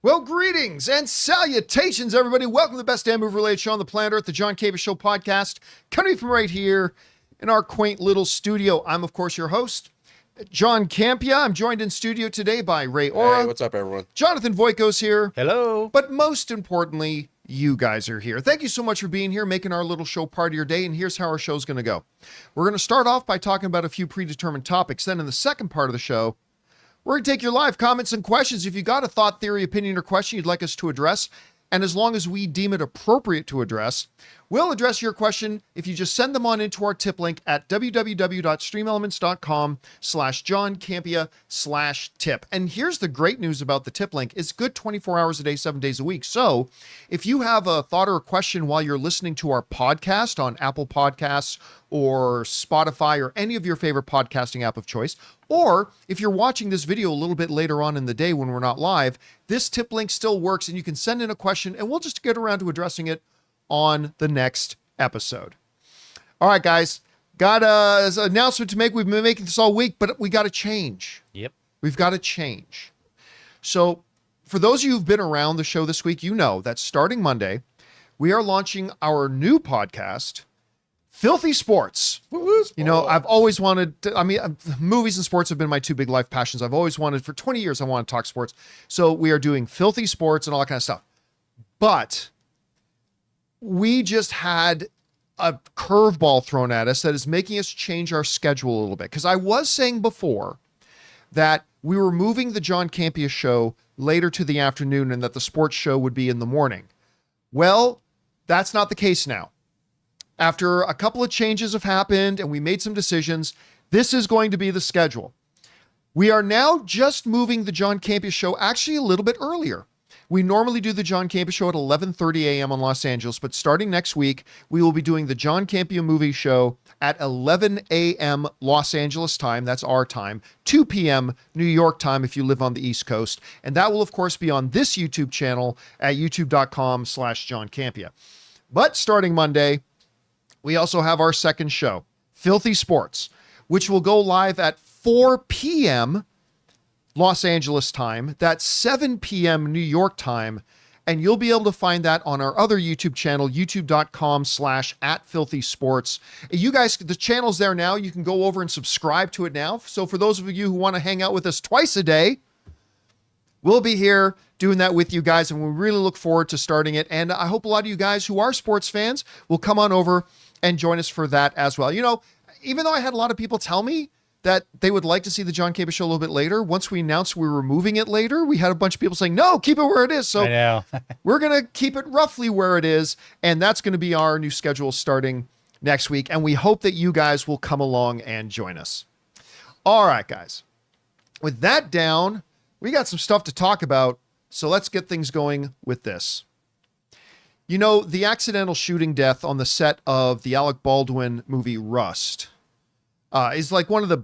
Well, greetings and salutations, everybody. Welcome to the best damn movie-related show on the planet Earth, the John Campea Show podcast, coming from right here in our quaint little studio. I'm, of course, your host, John Campea. I'm joined in studio today by Ray Ora. Hey, what's up, everyone? Jonathan Voico's here. Hello. But most importantly, you guys are here. Thank you so much for being here, making our little show part of your day, and here's how our show's going to go. We're going to start off by talking about a few predetermined topics. Then in the second part of the show, we're going to take your live comments and questions. If you got a thought, theory, opinion, or question you'd like us to address, and as long as we deem it appropriate to address, we'll address your question if you just send them on into our tip link at www.streamamzn.com/JohnCampea/tip. And here's the great news about the tip link. It's good 24 hours a day, 7 days a week. So if you have a thought or a question while you're listening to our podcast on Apple Podcasts or Spotify or any of your favorite podcasting app of choice, or if you're watching this video a little bit later on in the day when we're not live, this tip link still works and you can send in a question and we'll just get around to addressing it on the next episode. All right, guys, got an announcement to make. We've been making this all week, but we got to change. Yep. We've got to change. So for those of you who've been around the show this week, you know that starting Monday, we are launching our new podcast, Filthy Sports. You know, I've always wanted to, movies and sports have been my two big life passions. I've always wanted, for 20 years, I want to talk sports. So we are doing Filthy Sports and all that kind of stuff. But we just had a curveball thrown at us that is making us change our schedule a little bit. Because I was saying before that we were moving the John Campea show later to the afternoon and that the sports show would be in the morning. Well, that's not the case now. After a couple of changes have happened and we made some decisions, this is going to be the schedule. We are now just moving the John Campea show actually a little bit earlier. We normally do the John Campea show at 11:30 a.m. on Los Angeles, but starting next week, we will be doing the John Campea movie show at 11 a.m. Los Angeles time. That's our time. 2 p.m. New York time if you live on the East Coast. And that will, of course, be on this YouTube channel at youtube.com/John Campea. But starting Monday, we also have our second show, Filthy Sports, which will go live at 4 p.m. Los Angeles time. That's 7 p.m. New York time. And you'll be able to find that on our other YouTube channel, youtube.com/@filthysports. You guys, the channel's there now. You can go over and subscribe to it now. So for those of you who want to hang out with us twice a day, we'll be here doing that with you guys. And we really look forward to starting it. And I hope a lot of you guys who are sports fans will come on over and join us for that as well. You know, even though I had a lot of people tell me that they would like to see the John Campea show a little bit later, once we announced we were moving it later, we had a bunch of people saying, no, keep it where it is. So I know. we're going to keep it roughly where it is. And that's going to be our new schedule starting next week. And we hope that you guys will come along and join us. All right, guys. With that down, we got some stuff to talk about. So let's get things going with this. You know, the accidental shooting death on the set of the Alec Baldwin movie Rust is like one of the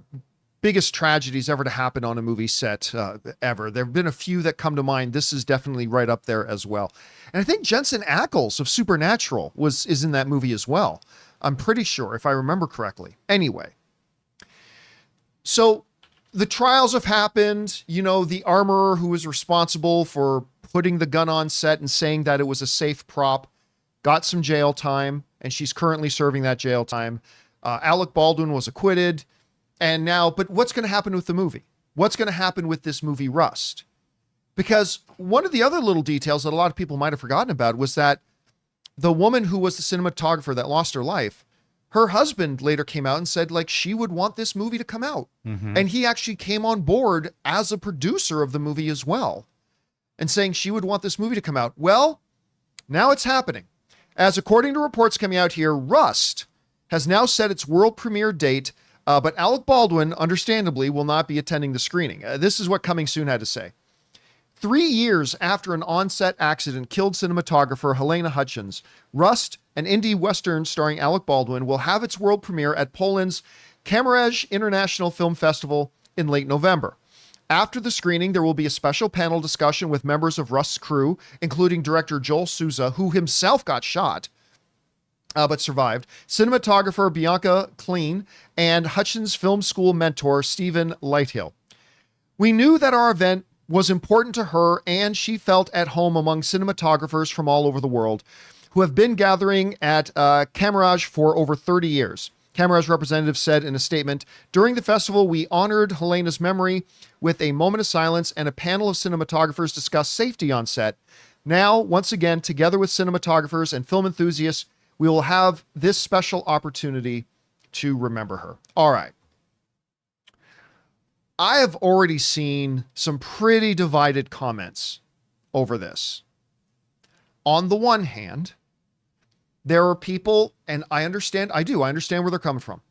biggest tragedies ever to happen on a movie set ever. There have been a few that come to mind. This is definitely right up there as well. And I think Jensen Ackles of Supernatural is in that movie as well. I'm pretty sure, if I remember correctly. Anyway, so the trials have happened. You know, the armorer who was responsible for putting the gun on set and saying that it was a safe prop got some jail time, and she's currently serving that jail time. Alec Baldwin was acquitted, and now, but what's going to happen with the movie? What's going to happen with this movie Rust? Because one of the other little details that a lot of people might have forgotten about was that the woman who was the cinematographer that lost her life, her husband later came out and said, like, she would want this movie to come out. Mm-hmm. And he actually came on board as a producer of the movie as well, and saying she would want this movie to come out. Well, now it's happening. As according to reports coming out here, Rust has now set its world premiere date, but Alec Baldwin, understandably, will not be attending the screening. This is what Coming Soon had to say. 3 years after an on-set accident killed cinematographer Helena Hutchins, Rust, an indie western starring Alec Baldwin, will have its world premiere at Poland's Kamerej International Film Festival in late November. After the screening, there will be a special panel discussion with members of Rust's crew, including director Joel Souza, who himself got shot, but survived, cinematographer Bianca Klein, and Hutchins Film School mentor Stephen Lighthill. We knew that our event was important to her, and she felt at home among cinematographers from all over the world who have been gathering at Camarage for over 30 years. Camarage representative said in a statement, "During the festival, we honored Helena's memory with a moment of silence, and a panel of cinematographers discussed safety on set. Now, once again, together with cinematographers and film enthusiasts, we will have this special opportunity to remember her." All right. I have already seen some pretty divided comments over this. On the one hand, there are people, and I understand where they're coming from.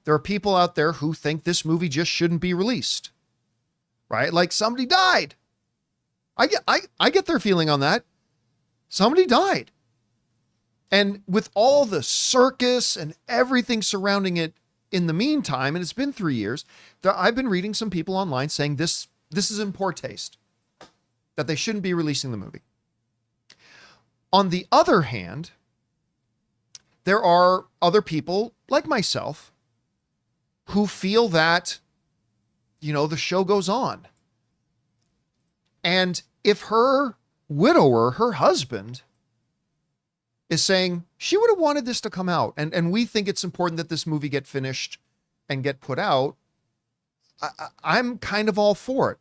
There are people out there who think this movie just shouldn't be released, right? Like, somebody died. I get their feeling on that. Somebody died. And with all the circus and everything surrounding it in the meantime, and it's been 3 years, I've been reading some people online saying this is in poor taste, that they shouldn't be releasing the movie. On the other hand, there are other people like myself who feel that, the show goes on. And if her widower, her husband, is saying she would have wanted this to come out, and we think it's important that this movie get finished and get put out, I'm kind of all for it.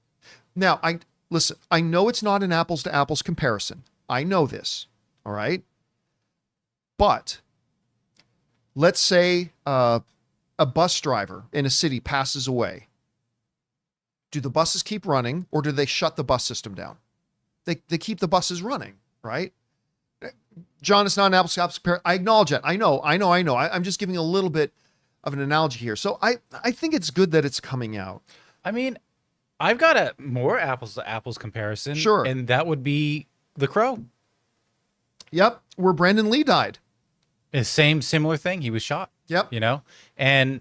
Now, I know it's not an apples to apples comparison. I know this, all right? But let's say a bus driver in a city passes away. Do the buses keep running, or do they shut the bus system down? They keep the buses running, right? John, it's not an apples to apples comparison. I acknowledge that. I know. I'm just giving a little bit of an analogy here. So I think it's good that it's coming out. I mean, I've got a more apples to apples comparison. Sure. And that would be The Crow. Yep. Where Brandon Lee died. Similar thing. He was shot. Yep. And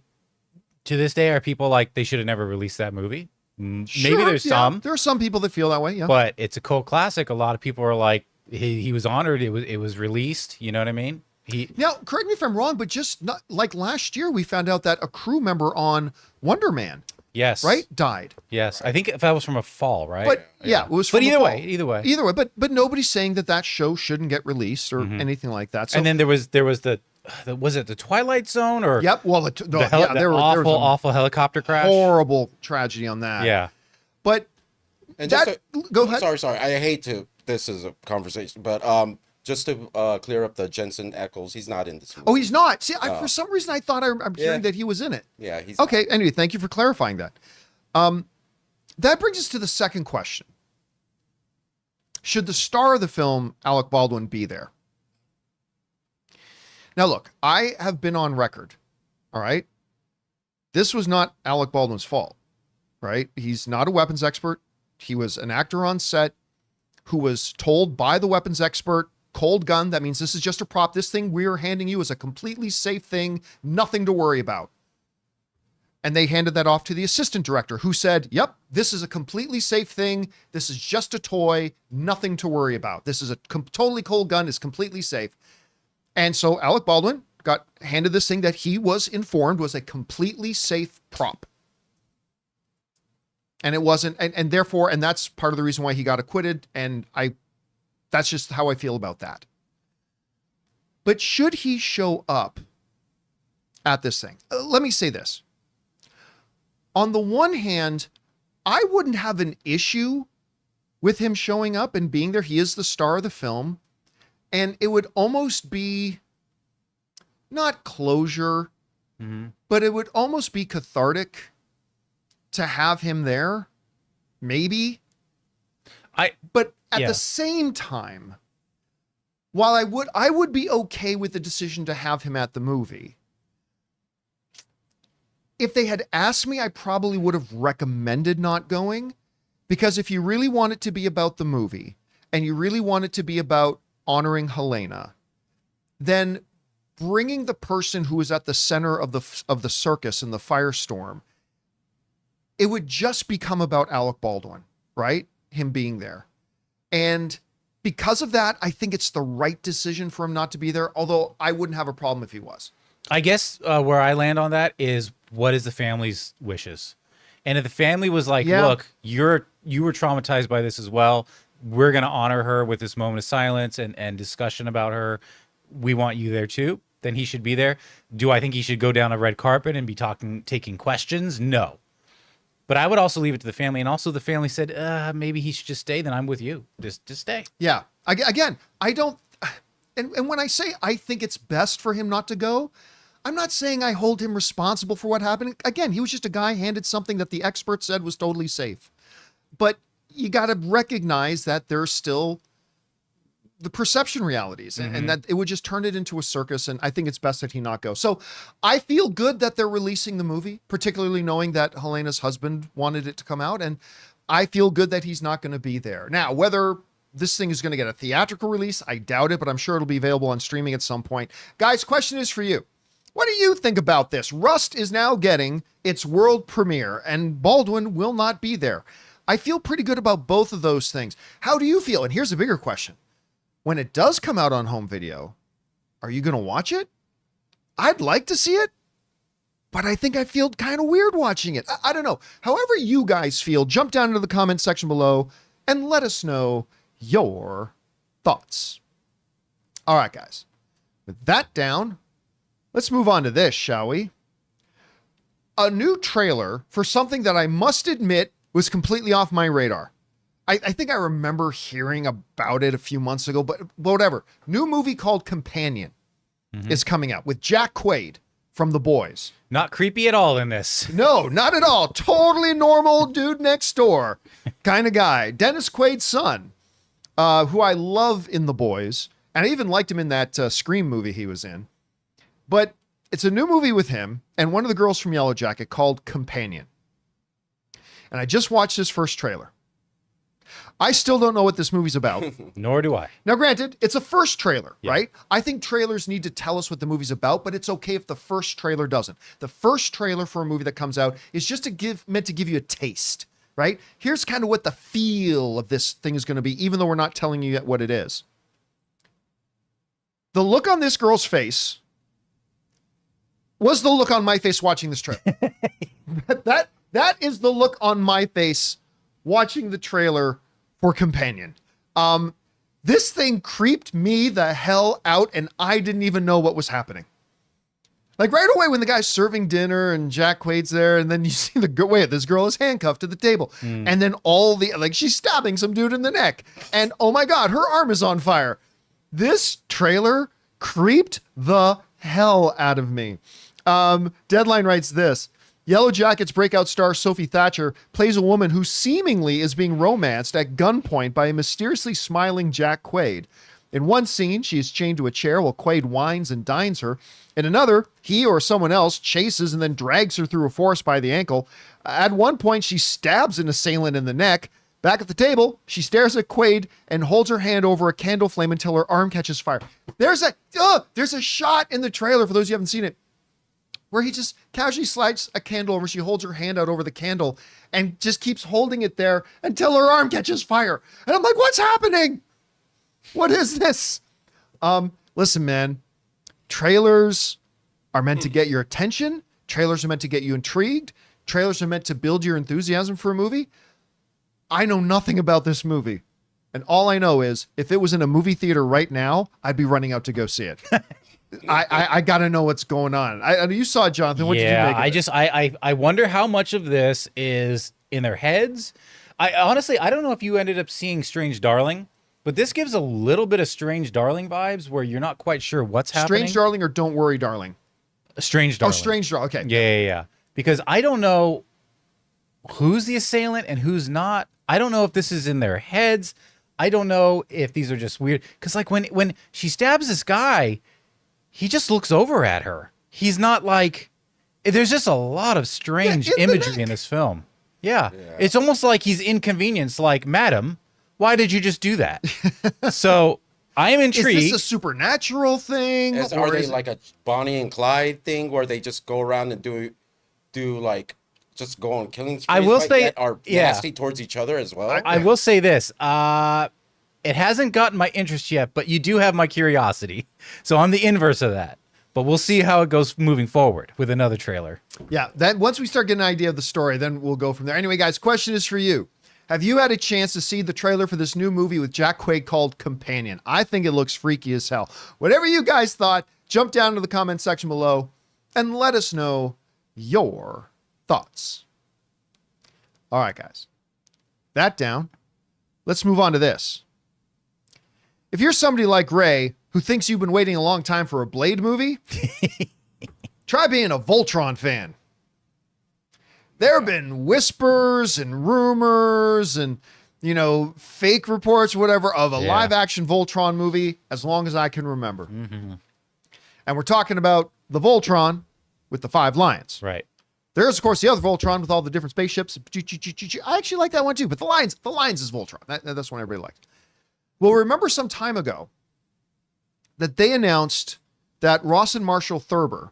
to this day, are people like they should have never released that movie? Maybe Sure, there's some. There are some people that feel that way. Yeah. But it's a cult classic. A lot of people are like, he was honored. It was released. You know what I mean? Now, correct me if I'm wrong, but just not like last year, we found out that a crew member on Wonder Man, yes, right, died. Yes, I think that was from a fall, right? But yeah, it was. From but either way. But nobody's saying that show shouldn't get released or anything like that. So, and then there was the was it the Twilight Zone or yep? Well, there was awful helicopter crash, horrible tragedy on that. Yeah, but and go ahead. Sorry. I hate to. This is a conversation, but just to clear up the Jensen Ackles, he's not in this movie. Oh, he's not. See, for some reason I thought I'm hearing that he was in it. Yeah, he's okay. Anyway, thank you for clarifying that. That brings us to the second question. Should the star of the film, Alec Baldwin, be there? Now, look, I have been on record. All right. This was not Alec Baldwin's fault, right? He's not a weapons expert. He was an actor on set who was told by the weapons expert, cold gun, that means this is just a prop. This thing we're handing you is a completely safe thing, nothing to worry about. And they handed that off to the assistant director who said, yep, this is a completely safe thing. This is just a toy, nothing to worry about. This is a totally cold gun, is completely safe. And so Alec Baldwin got handed this thing that he was informed was a completely safe prop. And it wasn't, and therefore, and that's part of the reason why he got acquitted. And that's just how I feel about that. But should he show up at this thing? Let me say this. On the one hand, I wouldn't have an issue with him showing up and being there. He is the star of the film. And it would almost be not closure, but it would almost be cathartic to have him there, maybe. But at the same time, while I would be okay with the decision to have him at the movie, if they had asked me, I probably would have recommended not going, because if you really want it to be about the movie and you really want it to be about honoring Helena, then bringing the person who is at the center of the circus and the firestorm, it would just become about Alec Baldwin, right? Him being there. And because of that, I think it's the right decision for him not to be there, although I wouldn't have a problem if he was. I guess where I land on that is, what is the family's wishes? And if the family was like, Yeah. look, you were traumatized by this as well. We're going to honor her with this moment of silence and discussion about her. We want you there too. Then he should be there. Do I think he should go down a red carpet and be taking questions? No. But I would also leave it to the family. And also the family said, maybe he should just stay. Then I'm with you. Just stay. Yeah. Again, I don't, and when I say I think it's best for him not to go, I'm not saying I hold him responsible for what happened. Again, he was just a guy handed something that the expert said was totally safe. But you got to recognize that there's still the perception realities and that it would just turn it into a circus. And I think it's best that he not go. So I feel good that they're releasing the movie, particularly knowing that Helena's husband wanted it to come out. And I feel good that he's not going to be there. Now, whether this thing is going to get a theatrical release, I doubt it, but I'm sure it'll be available on streaming at some point. Guys, question is for you. What do you think about this? Rust is now getting its world premiere and Baldwin will not be there. I feel pretty good about both of those things. How do you feel? And here's a bigger question. When it does come out on home video, are you going to watch it? I'd like to see it, but I think I feel kind of weird watching it. I don't know. However you guys feel, jump down into the comment section below and let us know your thoughts. All right, guys. With that down, let's move on to this, shall we? A new trailer for something that I must admit was completely off my radar. I think I remember hearing about it a few months ago, but whatever. New movie called Companion is coming out with Jack Quaid from The Boys. Not creepy at all in this. No, not at all. Totally normal dude next door kind of guy. Dennis Quaid's son, who I love in The Boys. And I even liked him in that Scream movie he was in. But it's a new movie with him and one of the girls from Yellow Jacket called Companion. And I just watched this first trailer. I still don't know what this movie's about. Nor do I. Now, granted, it's a first trailer, right? I think trailers need to tell us what the movie's about, but it's okay if the first trailer doesn't. The first trailer for a movie that comes out is just meant to give you a taste, right? Here's kind of what the feel of this thing is going to be, even though we're not telling you yet what it is. The look on this girl's face was the look on my face watching this trailer. That is the look on my face watching the trailer for Companion. This thing creeped me the hell out and I didn't even know what was happening. Like right away when the guy's serving dinner and Jack Quaid's there and then you see this girl is handcuffed to the table. And then she's stabbing some dude in the neck and oh my God, her arm is on fire. This trailer creeped the hell out of me. Deadline writes this. Yellow Jacket's breakout star Sophie Thatcher plays a woman who seemingly is being romanced at gunpoint by a mysteriously smiling Jack Quaid. In one scene, she is chained to a chair while Quaid wines and dines her. In another, he or someone else chases and then drags her through a forest by the ankle. At one point, she stabs an assailant in the neck. Back at the table, she stares at Quaid and holds her hand over a candle flame until her arm catches fire. There's a shot in the trailer, for those who haven't seen it, where he just casually slides a candle over. She holds her hand out over the candle and just keeps holding it there until her arm catches fire. And I'm like, what's happening? What is this? Listen, man, trailers are meant to get your attention. Trailers are meant to get you intrigued. Trailers are meant to build your enthusiasm for a movie. I know nothing about this movie. And all I know is if it was in a movie theater right now, I'd be running out to go see it. I got to know what's going on. You saw it, Jonathan. What did you make of it? I wonder how much of this is in their heads. I honestly don't know if you ended up seeing Strange Darling, but this gives a little bit of Strange Darling vibes where you're not quite sure what's happening. Strange Darling or Don't Worry, Darling? Strange Darling. Oh, Strange Darling. Okay. Yeah. Because I don't know who's the assailant and who's not. I don't know if this is in their heads. I don't know if these are just weird. Because like when she stabs this guy, he just looks over at her. He's not like, there's just a lot of strange imagery in this film. Yeah. It's almost like he's inconvenienced. Like, madam, why did you just do that? So I am intrigued. Is this a supernatural thing? Are they like a Bonnie and Clyde thing where they just go around and do like just go on killing sprees? I will say, that are nasty towards each other as well. I will say this. It hasn't gotten my interest yet, but you do have my curiosity. So I'm the inverse of that. But we'll see how it goes moving forward with another trailer. Yeah, then once we start getting an idea of the story, then we'll go from there. Anyway, guys, question is for you. Have you had a chance to see the trailer for this new movie with Jack Quaid called Companion? I think it looks freaky as hell. Whatever you guys thought, jump down to the comment section below and let us know your thoughts. All right, guys. That down. Let's move on to this. If you're somebody like Ray who thinks you've been waiting a long time for a Blade movie, try being a Voltron fan. There have been whispers and rumors and, fake reports, whatever, of a live action Voltron movie as long as I can remember. Mm-hmm. And we're talking about the Voltron with the 5 lions. Right. There's, of course, the other Voltron with all the different spaceships. I actually like that one too, but the lions is Voltron. That's one everybody liked. Well, remember some time ago that they announced that Rawson Marshall Thurber,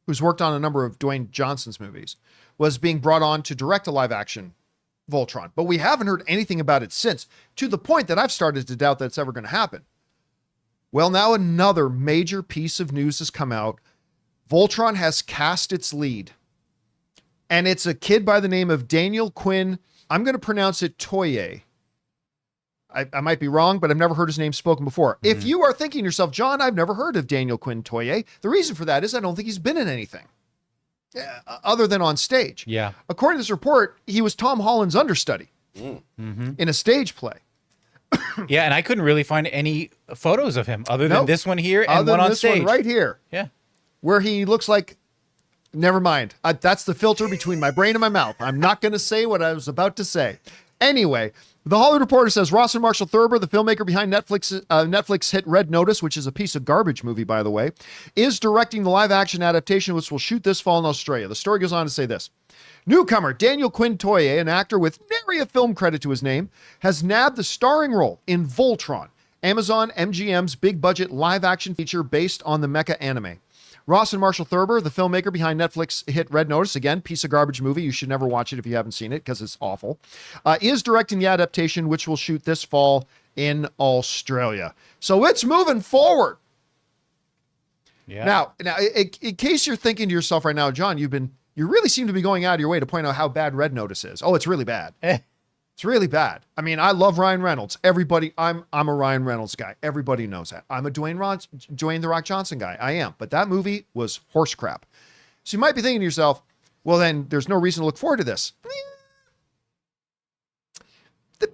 who's worked on a number of Dwayne Johnson's movies, was being brought on to direct a live-action Voltron. But we haven't heard anything about it since, to the point that I've started to doubt that it's ever going to happen. Well, now another major piece of news has come out. Voltron has cast its lead. And it's a kid by the name of Daniel Quinn. I'm going to pronounce it Toye. I might be wrong, but I've never heard his name spoken before. Mm-hmm. If you are thinking to yourself, John, I've never heard of Daniel Quinn-Toye, the reason for that is I don't think he's been in anything other than on stage. Yeah. According to this report, he was Tom Holland's understudy in a stage play. Yeah, and I couldn't really find any photos of him other than this one here and one on this stage. One right here. Yeah. Where he looks like... Never mind. That's the filter between my brain and my mouth. I'm not going to say what I was about to say. Anyway, The Hollywood Reporter says Rawson Marshall Thurber, the filmmaker behind Netflix hit Red Notice, which is a piece of garbage movie, by the way, is directing the live-action adaptation, which will shoot this fall in Australia. The story goes on to say this. Newcomer Daniel Quinn-Toye, an actor with nary a film credit to his name, has nabbed the starring role in Voltron, Amazon MGM's big-budget live-action feature based on the mecha anime. Rawson Marshall Thurber, the filmmaker behind Netflix hit Red Notice, again, piece of garbage movie. You should never watch it if you haven't seen it because it's awful, is directing the adaptation, which will shoot this fall in Australia. So it's moving forward. Yeah. Now, in case you're thinking to yourself right now, John, you really seem to be going out of your way to point out how bad Red Notice is. Oh, it's really bad. It's really bad. I mean, I love Ryan Reynolds. Everybody, I'm a Ryan Reynolds guy. Everybody knows that. I'm a Dwayne The Rock Johnson guy. I am. But that movie was horse crap. So you might be thinking to yourself, well, then there's no reason to look forward to this.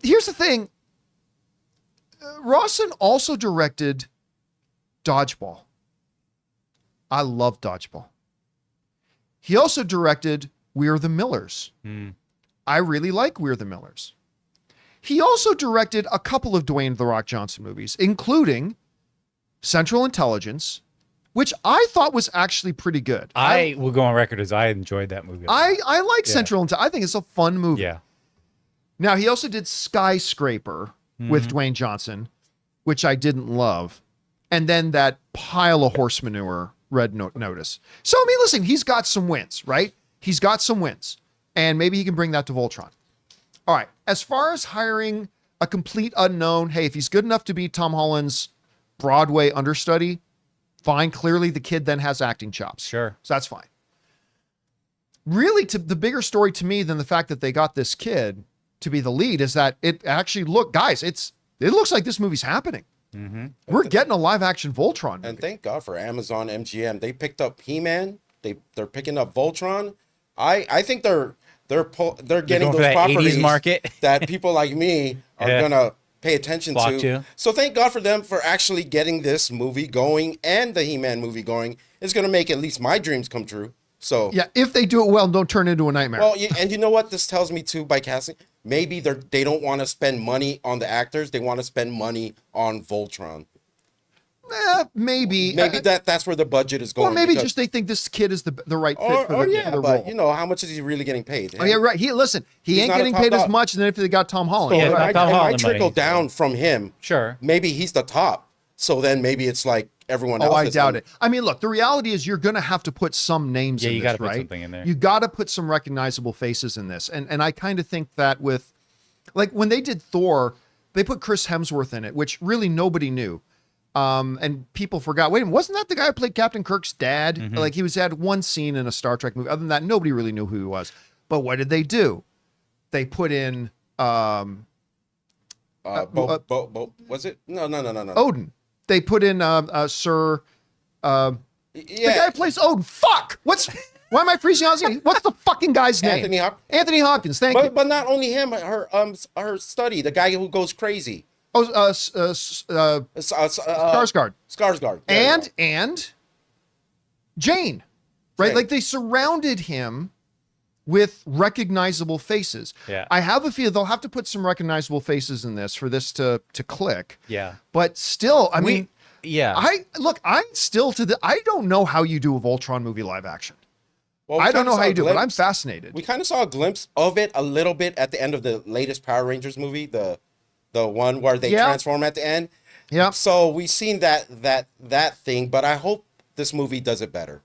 Here's the thing. Rawson also directed Dodgeball. I love Dodgeball. He also directed We're the Millers. I really like We're the Millers. He also directed a couple of Dwayne The Rock Johnson movies, including Central Intelligence, which I thought was actually pretty good. I will go on record as I enjoyed that movie. I like Central Intelligence. I think it's a fun movie. Yeah. Now, he also did Skyscraper with Dwayne Johnson, which I didn't love. And then that pile of horse manure, Red Notice. So, I mean, listen, he's got some wins, right? He's got some wins. And maybe he can bring that to Voltron. All right. As far as hiring a complete unknown, hey, if he's good enough to be Tom Holland's Broadway understudy, fine. Clearly, the kid then has acting chops. Sure. So that's fine. Really, the bigger story to me than the fact that they got this kid to be the lead is that it actually guys, it looks like this movie's happening. We're getting a live action Voltron movie. And thank God for Amazon MGM. They picked up He-Man. They're picking up Voltron. I think they're getting those properties 80s market that people like me are gonna pay attention to. So thank God for them for actually getting this movie going and the He-Man movie going. It's gonna make at least my dreams come true. So yeah, if they do it well, don't turn it into a nightmare. Well, and you know what this tells me too by casting? Maybe they don't want to spend money on the actors. They want to spend money on Voltron. Maybe that's where the budget is going. Well, maybe just they think this kid is the right fit for the role. You know, how much is he really getting paid? Oh yeah, right. He ain't getting paid as much as if they got Tom Holland. So right. I trickle down from him. Sure. Maybe he's the top. So then maybe it's like everyone else. Oh, I doubt it. I mean, look, the reality is you're going to have to put some names in this, right? Yeah, you got to put something in there. You got to put some recognizable faces in this. And I kind of think that with, like, when they did Thor, they put Chris Hemsworth in it, which really nobody knew. And people forgot, wait, wasn't that the guy who played Captain Kirk's dad? Like he had one scene in a Star Trek movie. Other than that, nobody really knew who he was. But what did they do? They put in was it? No. Odin. They put in Sir the guy who plays Odin. Fuck! Why am I freezing out? What's the fucking guy's name? Anthony Hopkins. Thank you. But not only him, her study, the guy who goes crazy. Oh, Skarsgård. Skarsgård. And Jane, right? Jane. Like they surrounded him with recognizable faces. Yeah. I have a feel they'll have to put some recognizable faces in this for this to click. Yeah. But still, I mean, yeah. I don't know how you do a Voltron movie live action. Well, I don't know how you do it, but I'm fascinated. We kind of saw a glimpse of it a little bit at the end of the latest Power Rangers movie, the one where they transform at the end. Yeah. So we've seen that thing, but I hope this movie does it better.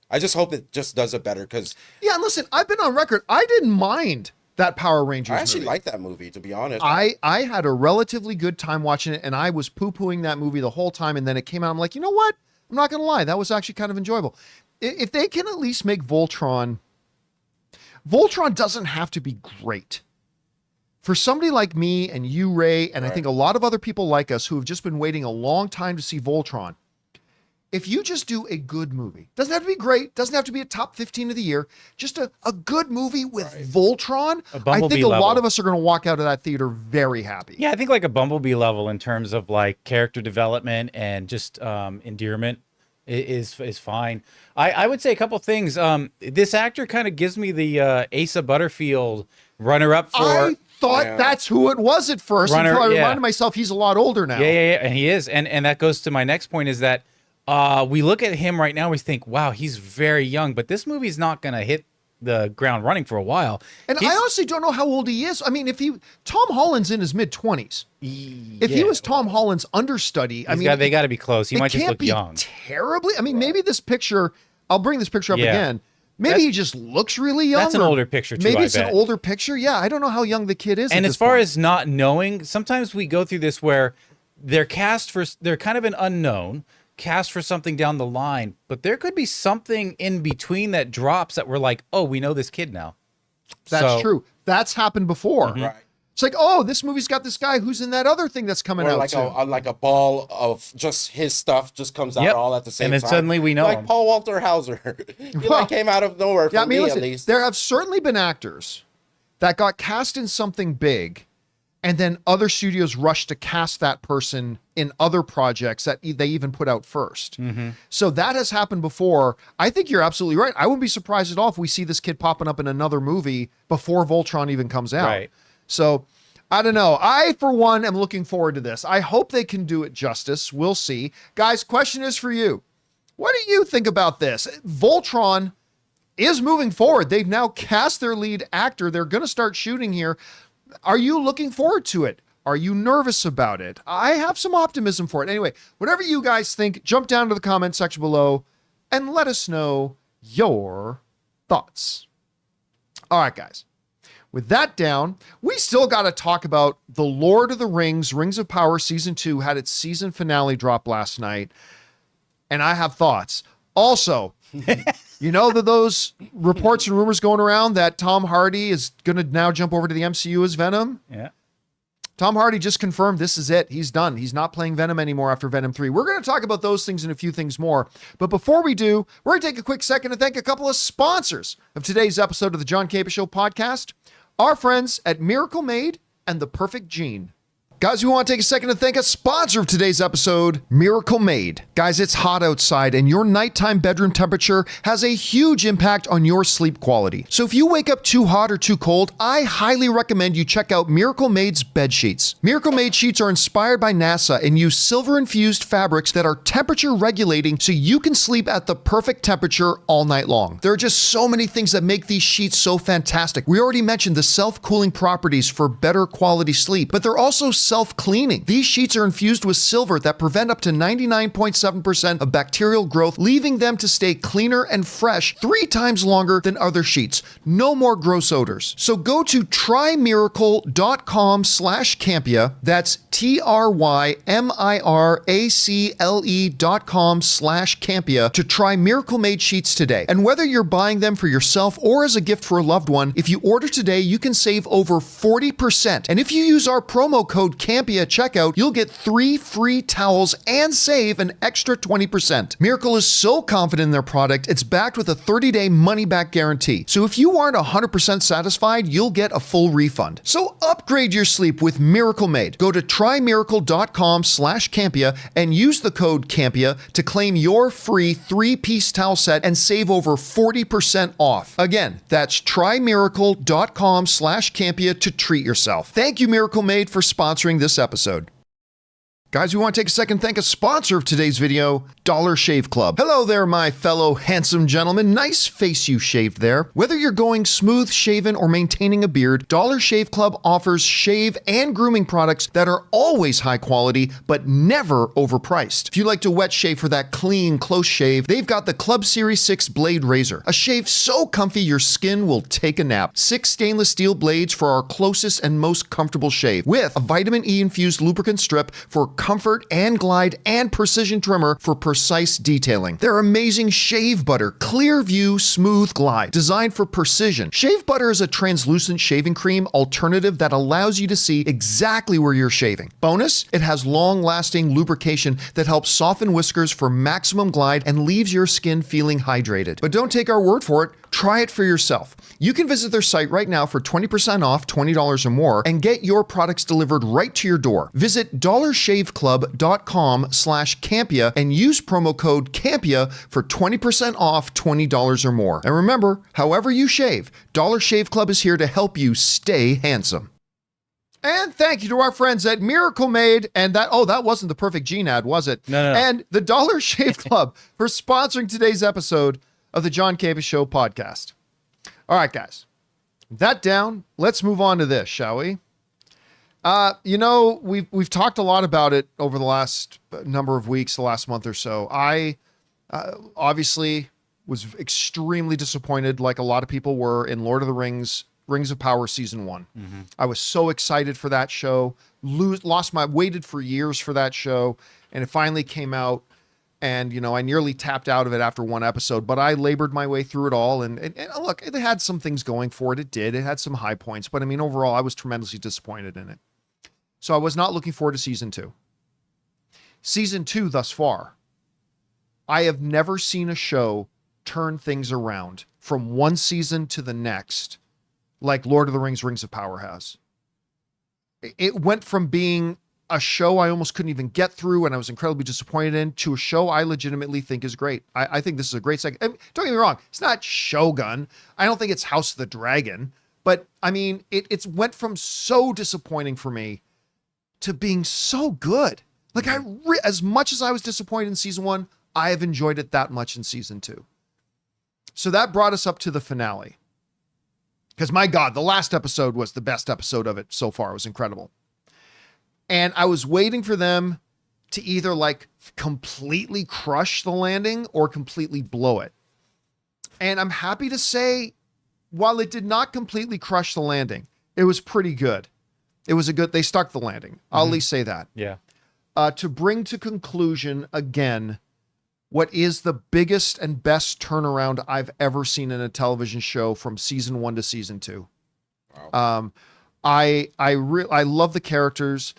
I just hope it just does it better because and listen, I've been on record. I didn't mind that Power Rangers I actually movie. like that movie, to be honest. I had a relatively good time watching it, and I was poo-pooing that movie the whole time, and then it came out. I'm like, you know what? I'm not going to lie. That was actually kind of enjoyable. If they can at least make Voltron doesn't have to be great. For somebody like me and you, Ray, and I think a lot of other people like us who have just been waiting a long time to see Voltron, if you just do a good movie, doesn't have to be great, doesn't have to be a top 15 of the year, just a good movie with Voltron, I think a lot of us are going to walk out of that theater very happy. Yeah, I think like a Bumblebee level in terms of like character development and just endearment is fine. I would say a couple things. This actor kind of gives me the Asa Butterfield runner-up for... I thought that's who it was at first until I reminded myself he's a lot older now. Yeah, and he is. And that goes to my next point is that we look at him right now, we think, wow, he's very young, but this movie's not going to hit the ground running for a while. And I honestly don't know how old he is. I mean, Tom Holland's in his mid-20s. If he was Tom Holland's understudy, they got to be close. He might just look young. Terribly. I mean, maybe this picture, I'll bring this picture up again. Maybe he just looks really young. That's an older picture, too, maybe it's an older picture. Yeah, I don't know how young the kid is. And as far as not knowing, sometimes we go through this where they're kind of an unknown, cast for something down the line, but there could be something in between that drops that we're like, oh, we know this kid now. That's true. That's happened before. Right. It's like, oh, this movie's got this guy who's in that other thing that's coming out soon. Like a ball of just his stuff just comes out all at the same time. And then suddenly we know like him. Paul Walter Hauser. He came out of nowhere for me, at least. There have certainly been actors that got cast in something big, and then other studios rushed to cast that person in other projects that they even put out first. So that has happened before. I think you're absolutely right. I wouldn't be surprised at all if we see this kid popping up in another movie before Voltron even comes out. Right. So I don't know. I, for one, am looking forward to this. I hope they can do it justice. We'll see. Guys, question is for you. What do you think about this? Voltron is moving forward. They've now cast their lead actor. They're going to start shooting here. Are you looking forward to it? Are you nervous about it? I have some optimism for it. Anyway, whatever you guys think, jump down to the comment section below and let us know your thoughts. All right, guys. With that down, we still got to talk about The Lord of the Rings, Rings of Power Season 2 had its season finale drop last night, and I have thoughts. Also, you know that those reports and rumors going around that Tom Hardy is going to now jump over to the MCU as Venom? Yeah. Tom Hardy just confirmed this is it. He's done. He's not playing Venom anymore after Venom 3. We're going to talk about those things and a few things more. But before we do, we're going to take a quick second to thank a couple of sponsors of today's episode of the John Campea Show podcast. Our friends at Miracle Made and The Perfect Gene. Guys, we want to take a second to thank a sponsor of today's episode, Miracle Made. Guys, it's hot outside and your nighttime bedroom temperature has a huge impact on your sleep quality. So if you wake up too hot or too cold, I highly recommend you check out Miracle Made's bed sheets. Miracle Made sheets are inspired by NASA and use silver-infused fabrics that are temperature regulating so you can sleep at the perfect temperature all night long. There are just so many things that make these sheets so fantastic. We already mentioned the self-cooling properties for better quality sleep, but they're also self-cleaning. These sheets are infused with silver that prevent up to 99.7% of bacterial growth, leaving them to stay cleaner and fresh 3 times longer than other sheets. No more gross odors. So go to trymiracle.com/Campea. That's TRYMIRACLE.com/Campea to try Miracle Made sheets today. And whether you're buying them for yourself or as a gift for a loved one, if you order today, you can save over 40%. And if you use our promo code Campea at checkout, you'll get 3 free towels and save an extra 20%. Miracle is so confident in their product, it's backed with a 30-day money-back guarantee. So if you aren't 100% satisfied, you'll get a full refund. So upgrade your sleep with Miracle Made. Go to trymiracle.com/Campea and use the code Campea to claim your free 3-piece towel set and save over 40% off. Again, that's trymiracle.com/Campea to treat yourself. Thank you, Miracle Made, for sponsoring this episode. Guys, we want to take a second to thank a sponsor of today's video, Dollar Shave Club. Hello there, my fellow handsome gentlemen. Nice face you shaved there. Whether you're going smooth shaven or maintaining a beard, Dollar Shave Club offers shave and grooming products that are always high quality, but never overpriced. If you like to wet shave for that clean, close shave, they've got the Club Series 6 Blade Razor. A shave so comfy your skin will take a nap. 6 stainless steel blades for our closest and most comfortable shave, with a vitamin E infused lubricant strip for comfort and glide and precision trimmer for precise detailing. Their amazing shave butter, clear view, smooth glide, designed for precision. Shave butter is a translucent shaving cream alternative that allows you to see exactly where you're shaving. Bonus, it has long-lasting lubrication that helps soften whiskers for maximum glide and leaves your skin feeling hydrated. But don't take our word for it. Try it for yourself. You can visit their site right now for 20% off, $20 or more, and get your products delivered right to your door. Visit dollarshaveclub.com/Campea and use promo code Campea for 20% off, $20 or more. And remember, however you shave, Dollar Shave Club is here to help you stay handsome. And thank you to our friends at Miracle Made and that wasn't the Perfect Gene ad, was it? No. And the Dollar Shave Club for sponsoring today's episode of the John Campea Show podcast. All right, guys, that down, let's move on to this, shall we? We've talked a lot about it over the last number of weeks, the last month or so. I obviously was extremely disappointed, like a lot of people were, in Lord of the Rings, Rings of Power Season 1. Mm-hmm. I was so excited for that show, waited for years for that show, and it finally came out. And, I nearly tapped out of it after one episode, but I labored my way through it all. And look, it had some things going for it. It did. It had some high points. But, overall, I was tremendously disappointed in it. So I was not looking forward to Season 2. Season 2 thus far, I have never seen a show turn things around from one season to the next like Lord of the Rings, Rings of Power has. It went from being a show I almost couldn't even get through and I was incredibly disappointed in, to a show I legitimately think is great. I think this is a great second. Don't get me wrong. It's not Shogun. I don't think it's House of the Dragon, but it went from so disappointing for me to being so good. Like as much as I was disappointed in Season 1, I have enjoyed it that much in Season 2. So that brought us up to the finale. Because my God, the last episode was the best episode of it so far. It was incredible. And I was waiting for them to either completely crush the landing or completely blow it. And I'm happy to say, while it did not completely crush the landing, it was pretty good. They stuck the landing. I'll at least say that. Yeah. To bring to conclusion again, what is the biggest and best turnaround I've ever seen in a television show from Season 1 to Season 2. Wow. I love the characters.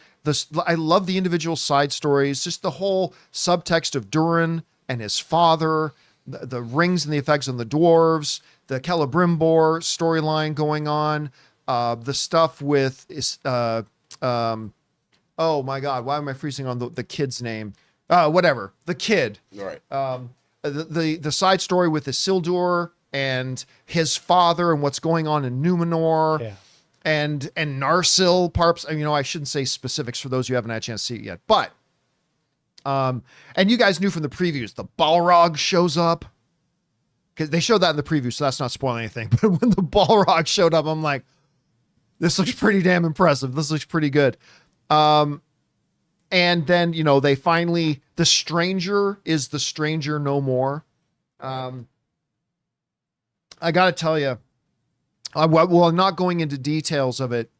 I love the individual side stories, just the whole subtext of Durin and his father, the rings and the effects on the dwarves, the Celebrimbor storyline going on, the stuff with oh my God, why am I freezing on the kid's name? Whatever, the kid. Right. The side story with Isildur and his father and what's going on in Numenor. Yeah. And Narsil Parps. I shouldn't say specifics for those who haven't had a chance to see it yet, but and you guys knew from the previews, the Balrog shows up, because they showed that in the preview, so that's not spoiling anything. But when the Balrog showed up, I'm like, this looks pretty damn impressive. This looks pretty good. And then they finally, the stranger is the stranger no more. I gotta tell you. Well, not going into details of it,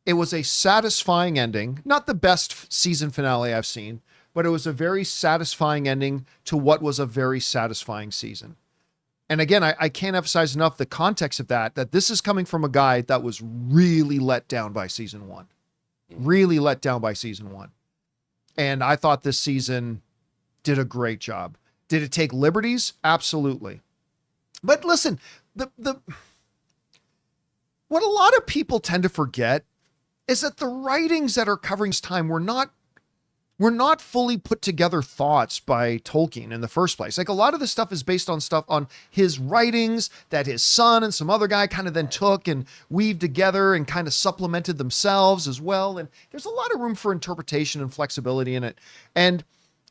It was a satisfying ending, not the best season finale I've seen, but it was a very satisfying ending to what was a very satisfying season. And again, I can't emphasize enough the context of that this is coming from a guy that was really let down by season one. Really let down by season one. And I thought this season did a great job. Did it take liberties? Absolutely. But listen, what a lot of people tend to forget is that the writings that are covering this time were not fully put together thoughts by Tolkien in the first place. Like a lot of this stuff is based on stuff on his writings that his son and some other guy kind of then took and weaved together and kind of supplemented themselves as well. And there's a lot of room for interpretation and flexibility in it. And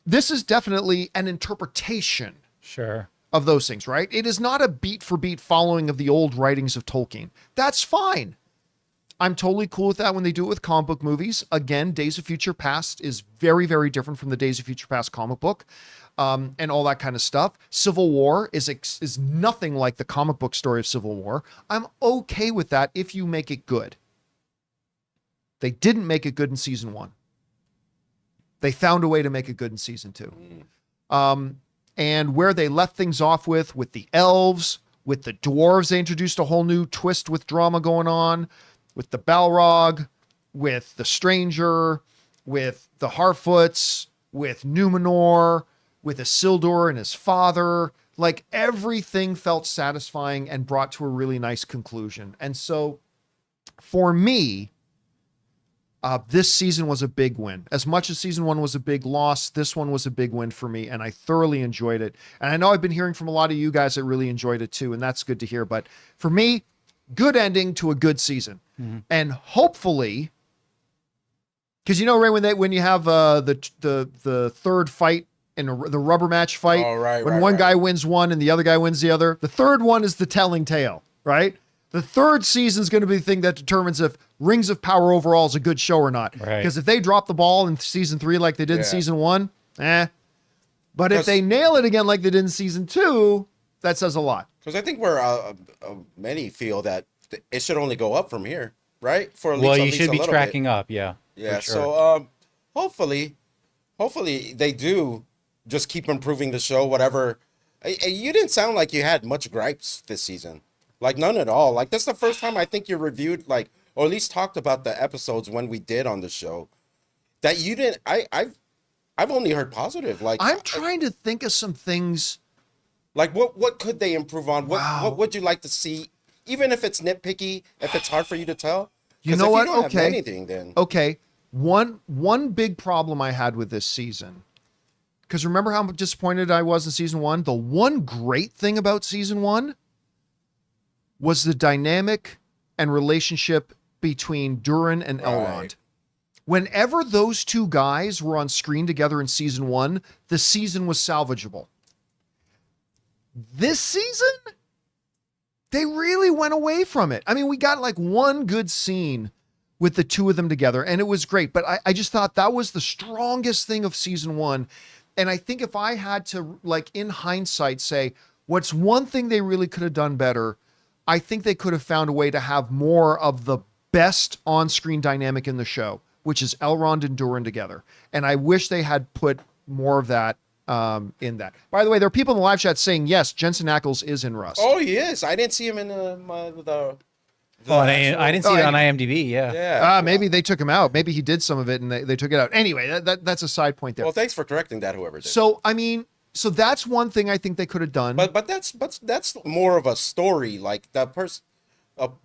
this is definitely an interpretation. Sure. Of those things, right? It is not a beat for beat following of the old writings of Tolkien. That's fine. I'm totally cool with that when they do it with comic book movies. Again, Days of Future Past is very, very different from the Days of Future Past comic book, and all that kind of stuff. Civil War is nothing like the comic book story of Civil War. I'm okay with that if you make it good. They didn't make it good in season one. They found a way to make it good in season two. And where they left things off with the elves, with the dwarves, they introduced a whole new twist with drama going on, with the Balrog, with the Stranger, with the Harfoots, with Numenor, with Isildur and his father. Like everything felt satisfying and brought to a really nice conclusion. And so for me, this season was a big win. As much as season one was a big loss, this one was a big win for me, and I thoroughly enjoyed it. And I know I've been hearing from a lot of you guys that really enjoyed it too, and that's good to hear. But for me, good ending to a good season. Mm-hmm. And hopefully, because you know, Ray, when you have the third fight in the rubber match fight, when one guy wins one and the other guy wins the other, the third one is the telling tale, right? The third season is going to be the thing that determines if Rings of Power overall is a good show or not. Because if they drop the ball in season 3 like they did in season 1, But if they nail it again like they did in season 2, that says a lot. Because I think many feel that it should only go up from here, right? For at least, you should be tracking up, yeah. Yeah. Sure. So hopefully they do just keep improving the show. Whatever. You didn't sound like you had much gripes this season. Like none at all. Like that's the first time I think you reviewed or at least talked about the episodes when we did on the show that you didn't. I've only heard positive. Like I'm trying to think of some things. Like what could they improve on? What would you like to see? Even if it's nitpicky, if it's hard for you to tell. You know what? If you don't have anything, then okay. One big problem I had with this season. Because remember how disappointed I was in season 1? The one great thing about season 1 was the dynamic and relationship between Durin and Elrond. Whenever those two guys were on screen together in season 1, the season was salvageable. This season, they really went away from it. I mean, we got like one good scene with the two of them together, and it was great. But I just thought that was the strongest thing of season 1. And I think if I had to, in hindsight, say, what's one thing they really could have done better, I think they could have found a way to have more of the best on-screen dynamic in the show, which is Elrond and Durin together. And I wish they had put more of that in that. By the way, there are people in the live chat saying, yes, Jensen Ackles is in Rust. Oh, he is. I didn't see him in I didn't see it on IMDb, yeah. Yeah. Maybe they took him out. Maybe he did some of it and they took it out. Anyway, that's a side point there. Well, thanks for correcting that, whoever did. So, I mean, so that's one thing I think they could have done. But that's more of a story, like the person.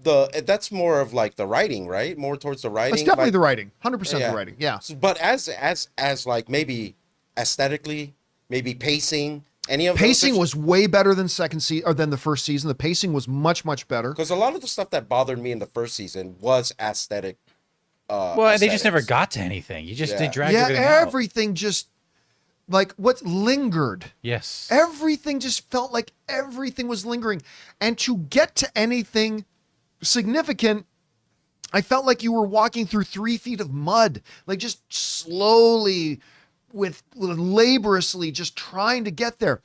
That's more of like the writing, right? More towards the writing. That's definitely the writing. 100% the writing. Yeah. But as like maybe aesthetically, maybe pacing, any of pacing was way better than than the first season. The pacing was much, much better. Because a lot of the stuff that bothered me in the first season was aesthetic. They just never got to anything. They dragged everything just like what lingered. Yes. Everything just felt like everything was lingering. And to get to anything significant, I felt like you were walking through 3 feet of mud, like just slowly with laboriously just trying to get there.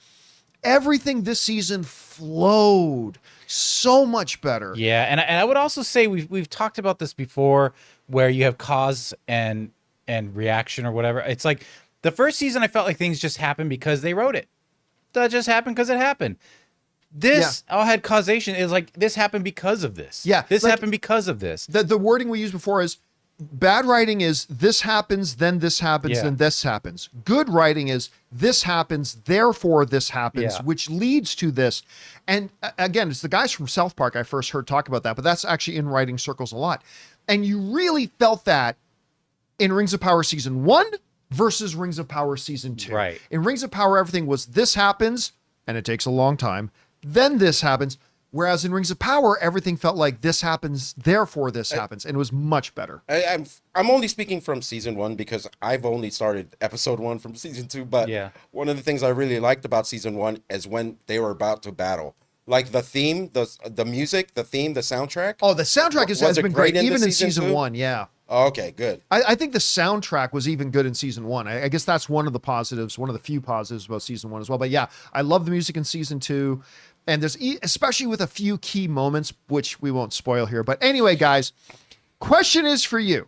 Everything this season flowed so much better. Yeah, and I would also say we've talked about this before where you have cause and reaction or whatever. It's like the first season, I felt like things just happened because they wrote it. That just happened because it happened. This all had causation. It was like, this happened because of this. Yeah, This like, happened because of this. The wording we used before is bad writing is this happens, then this happens, then this happens. Good writing is this happens, therefore this happens, which leads to this. And again, it's the guys from South Park I first heard talk about that, but that's actually in writing circles a lot. And you really felt that in Rings of Power Season 1 versus Rings of Power Season 2. Right. In Rings of Power, everything was this happens, and it takes a long time, then this happens. Whereas in Rings of Power, everything felt like this happens, therefore this happens, and it was much better. I'm only speaking from season 1 because I've only started episode 1 from season 2. But one of the things I really liked about season 1 is when they were about to battle, like the theme, the music, the theme, the soundtrack. Oh, the soundtrack has been great, even in season 1. Yeah. Oh, okay, good. I think the soundtrack was even good in season 1. I guess that's one of the positives, one of the few positives about season 1 as well. But yeah, I love the music in season 2. And there's, especially with a few key moments, which we won't spoil here. But anyway, guys, question is for you.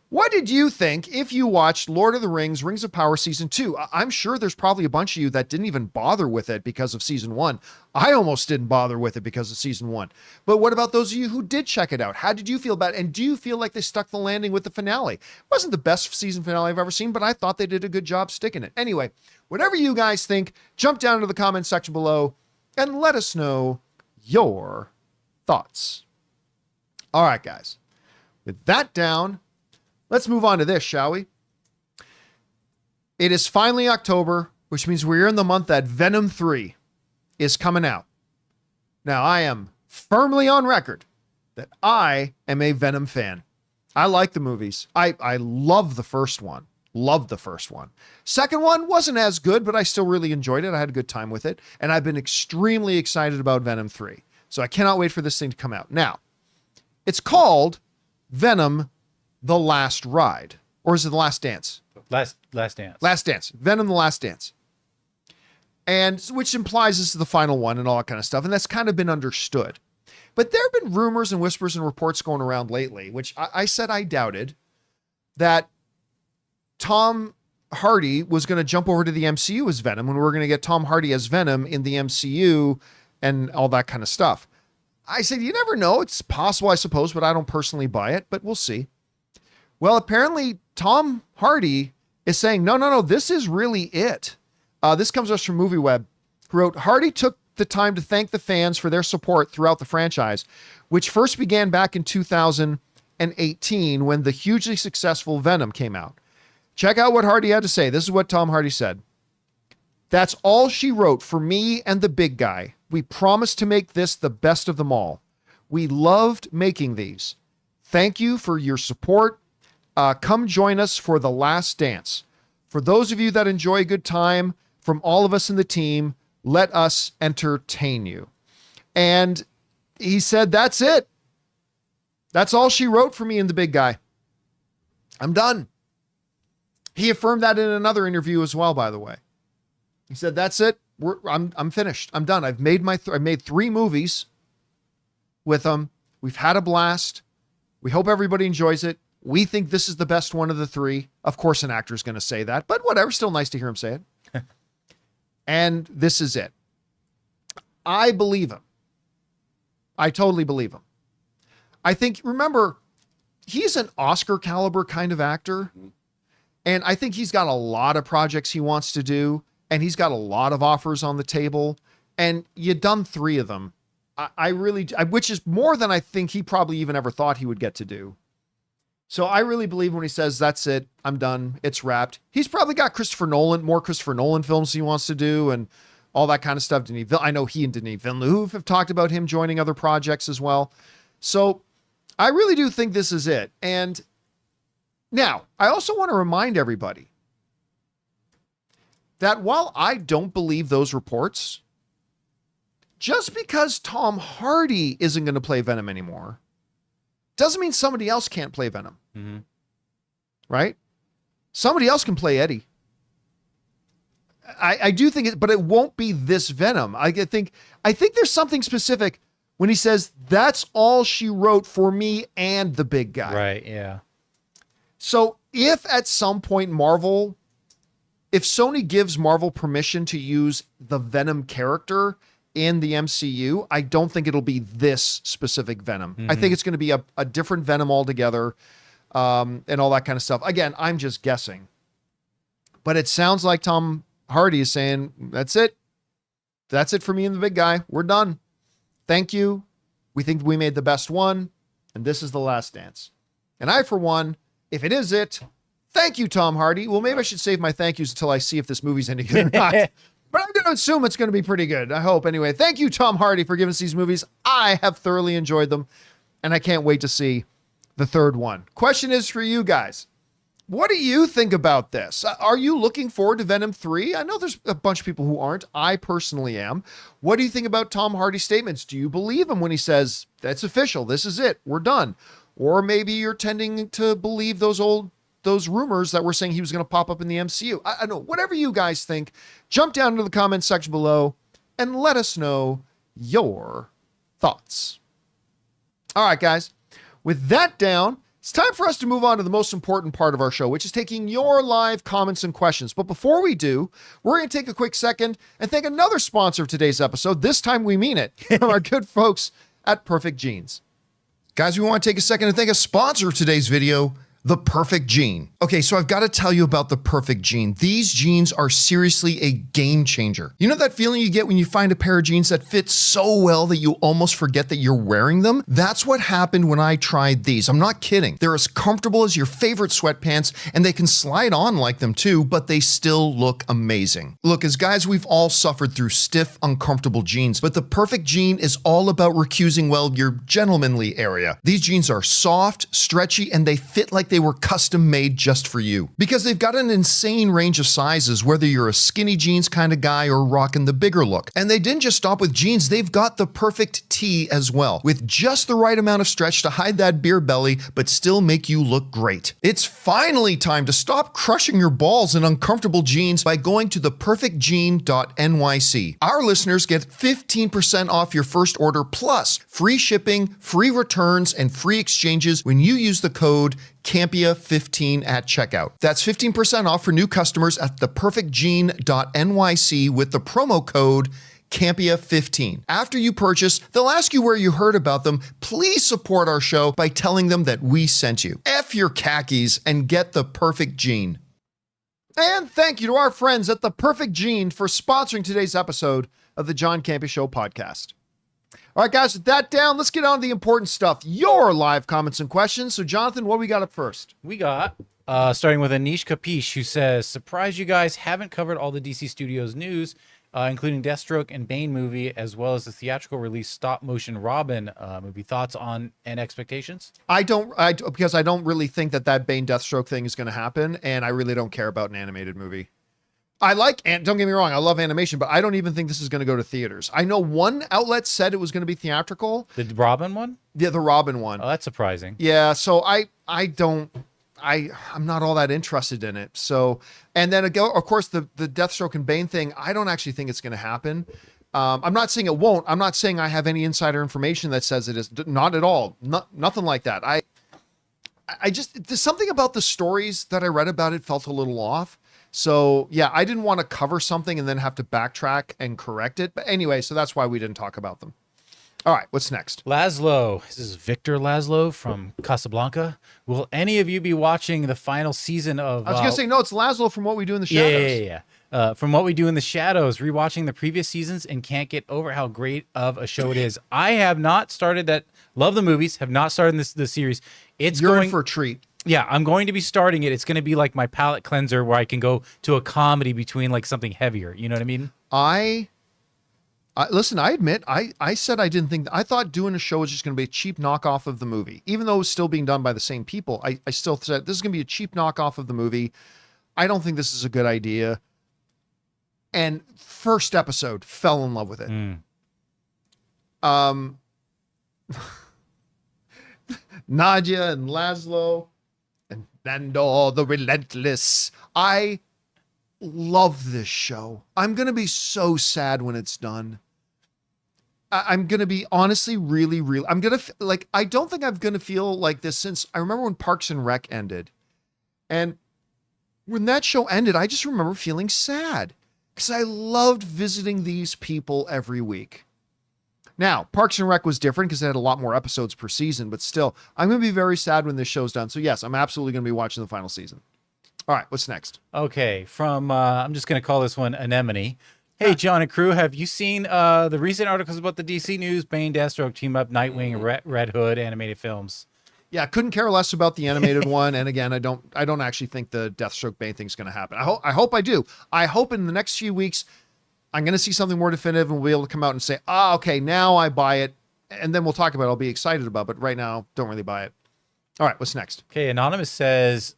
What did you think if you watched Lord of the Rings, Rings of Power Season 2? I'm sure there's probably a bunch of you that didn't even bother with it because of Season 1. I almost didn't bother with it because of Season 1. But what about those of you who did check it out? How did you feel about it? And do you feel like they stuck the landing with the finale? It wasn't the best season finale I've ever seen, but I thought they did a good job sticking it. Anyway, whatever you guys think, jump down into the comment section below and let us know your thoughts. All right, guys. With that down, let's move on to this, shall we? It is finally October, which means we're in the month that Venom 3 is coming out. Now, I am firmly on record that I am a Venom fan. I like the movies. I love the first one. Loved the first one. Second one wasn't as good, but I still really enjoyed it. I had a good time with it. And I've been extremely excited about Venom 3. So I cannot wait for this thing to come out. Now, it's called Venom: The Last Ride. Or is it The Last Dance? Last Dance. Last Dance. Venom: The Last Dance. And which implies this is the final one and all that kind of stuff. And that's kind of been understood. But there have been rumors and whispers and reports going around lately, which I said I doubted, that Tom Hardy was going to jump over to the MCU as Venom, and we're going to get Tom Hardy as Venom in the MCU and all that kind of stuff. I said, you never know. It's possible, I suppose, but I don't personally buy it, but we'll see. Well, apparently Tom Hardy is saying, no, this is really it. This comes to us from MovieWeb, who wrote, Hardy took the time to thank the fans for their support throughout the franchise, which first began back in 2018 when the hugely successful Venom came out. Check out what Hardy had to say. This is what Tom Hardy said. That's all she wrote for me and the big guy. We promised to make this the best of them all. We loved making these. Thank you for your support. Come join us for The Last Dance. For those of you that enjoy a good time, from all of us in the team, let us entertain you. And he said, that's it. That's all she wrote for me and the big guy. I'm done. He affirmed that in another interview as well, by the way. He said, that's it. I'm finished. I'm done. I've made I made 3 movies with them. We've had a blast. We hope everybody enjoys it. We think this is the best one of the 3. Of course, an actor's going to say that, but whatever. Still nice to hear him say it. And this is it. I believe him. I totally believe him. I think, remember, he's an Oscar caliber kind of actor. And I think he's got a lot of projects he wants to do. And he's got a lot of offers on the table. And you've done 3 of them. Which is more than I think he probably even ever thought he would get to do. So I really believe when he says, that's it, I'm done, it's wrapped. He's probably got more Christopher Nolan films he wants to do and all that kind of stuff. I know he and Denis Villeneuve have talked about him joining other projects as well. So I really do think this is it. And now, I also want to remind everybody that while I don't believe those reports, just because Tom Hardy isn't going to play Venom anymore, doesn't mean somebody else can't play Venom. Mm-hmm. Right? Somebody else can play Eddie. I do think it, but it won't be this Venom. I think there's something specific when he says, that's all she wrote for me and the big guy. Right, yeah. So if at some point if Sony gives Marvel permission to use the Venom character in the MCU, I don't think it'll be this specific Venom. I think it's going to be a different Venom altogether, and all that kind of stuff. Again, I'm just guessing. But it sounds like Tom Hardy is saying, that's it. That's it for me and the big guy. We're done. Thank you. We think we made the best one, and this is the last dance. And I, for one, if it is it, thank you, Tom Hardy. Well, maybe I should save my thank yous until I see if this movie's any good or not. But I'm going to assume it's going to be pretty good. I hope. Anyway, thank you, Tom Hardy, for giving us these movies. I have thoroughly enjoyed them, and I can't wait to see the third one. Question is for you guys. What do you think about this? Are you looking forward to Venom 3? I know there's a bunch of people who aren't. I personally am. What do you think about Tom Hardy's statements? Do you believe him when he says, that's official, this is it, we're done? Or maybe you're tending to believe those rumors that were saying he was going to pop up in the MCU. I don't know. Whatever you guys think, jump down into the comments section below and let us know your thoughts. All right, guys. With that down, it's time for us to move on to the most important part of our show, which is taking your live comments and questions. But before we do, we're going to take a quick second and thank another sponsor of today's episode. This time we mean it. Our good folks at Perfect Jeans. Guys, we want to take a second and thank a sponsor of today's video, The Perfect Jean. Okay, so I've got to tell you about The Perfect Jean. These jeans are seriously a game changer. You know that feeling you get when you find a pair of jeans that fit so well that you almost forget that you're wearing them? That's what happened when I tried these. I'm not kidding. They're as comfortable as your favorite sweatpants, and they can slide on like them too, but they still look amazing. Look, as guys, we've all suffered through stiff, uncomfortable jeans, but The Perfect Jean is all about recusing, well, your gentlemanly area. These jeans are soft, stretchy, and they fit like they were custom made just for you. Because they've got an insane range of sizes, whether you're a skinny jeans kind of guy or rocking the bigger look. And they didn't just stop with jeans, they've got the perfect tee as well, with just the right amount of stretch to hide that beer belly, but still make you look great. It's finally time to stop crushing your balls in uncomfortable jeans by going to theperfectjean.nyc. Our listeners get 15% off your first order, plus free shipping, free returns, and free exchanges when you use the code Campea15 at checkout. That's 15% off for new customers at theperfectjean.nyc with the promo code Campea15. After you purchase, they'll ask you where you heard about them. Please support our show by telling them that we sent you. F your khakis and get the perfect jean. And thank you to our friends at The Perfect Jean for sponsoring today's episode of the John Campea Show podcast. All right, guys, with that down, let's get on to the important stuff. Your live comments and questions. So, Jonathan, what do we got up first? We got, starting with Anish Capiche, who says, surprised you guys haven't covered all the DC Studios news, including Deathstroke and Bane movie, as well as the theatrical release stop-motion Robin movie. Thoughts on and expectations? Because I don't really think that Bane Deathstroke thing is going to happen, and I really don't care about an animated movie. And don't get me wrong, I love animation, but I don't even think this is going to go to theaters. I know one outlet said it was going to be theatrical. The Robin one? Yeah, the Robin one. Oh, that's surprising. Yeah, so I'm not all that interested in it. So, and then of course the Deathstroke and Bane thing, I don't actually think it's going to happen. I'm not saying it won't. I'm not saying I have any insider information that says it is. Not at all. Nothing like that. I just, there's something about the stories that I read about it felt a little off. So yeah, I didn't want to cover something and then have to backtrack and correct it. But anyway, so that's why we didn't talk about them. All right, what's next? Laszlo. This is Victor Laszlo from Casablanca. Will any of you be watching the final season of... I was going to say, no, it's Laszlo from What We Do in the Shadows. Yeah. From What We Do in the Shadows, rewatching the previous seasons and can't get over how great of a show it is. I have not started that. Love the movies. Have not started the series. You're in for a treat. Yeah, I'm going to be starting it. It's going to be like my palate cleanser where I can go to a comedy between like something heavier. You know what I mean? Listen, I admit, I said I didn't think... I thought doing a show was just going to be a cheap knockoff of the movie. Even though it was still being done by the same people, I still said this is going to be a cheap knockoff of the movie. I don't think this is a good idea. And first episode, fell in love with it. Nadia and Laszlo and Nando the Relentless. I love this show. I'm going to be so sad when it's done. I'm going to be honestly really, really, I'm going to like, I don't think I'm going to feel like this since I remember when Parks and Rec ended. And when that show ended, I just remember feeling sad because I loved visiting these people every week. Now, Parks and Rec was different because it had a lot more episodes per season, but still, I'm going to be very sad when this show's done. So yes, I'm absolutely going to be watching the final season. All right, what's next? Okay, from I'm just going to call this one Anemone. Hey, John and crew, have you seen the recent articles about the DC News, Bane, Deathstroke, Team Up, Nightwing, Red Hood animated films? Yeah, couldn't care less about the animated one. And again, I don't actually think the Deathstroke Bane thing's going to happen. I hope I do. I hope in the next few weeks, I'm going to see something more definitive and we'll be able to come out and say, okay, now I buy it. And then we'll talk about it. I'll be excited about it. But right now, don't really buy it. All right, what's next? Okay, Anonymous says,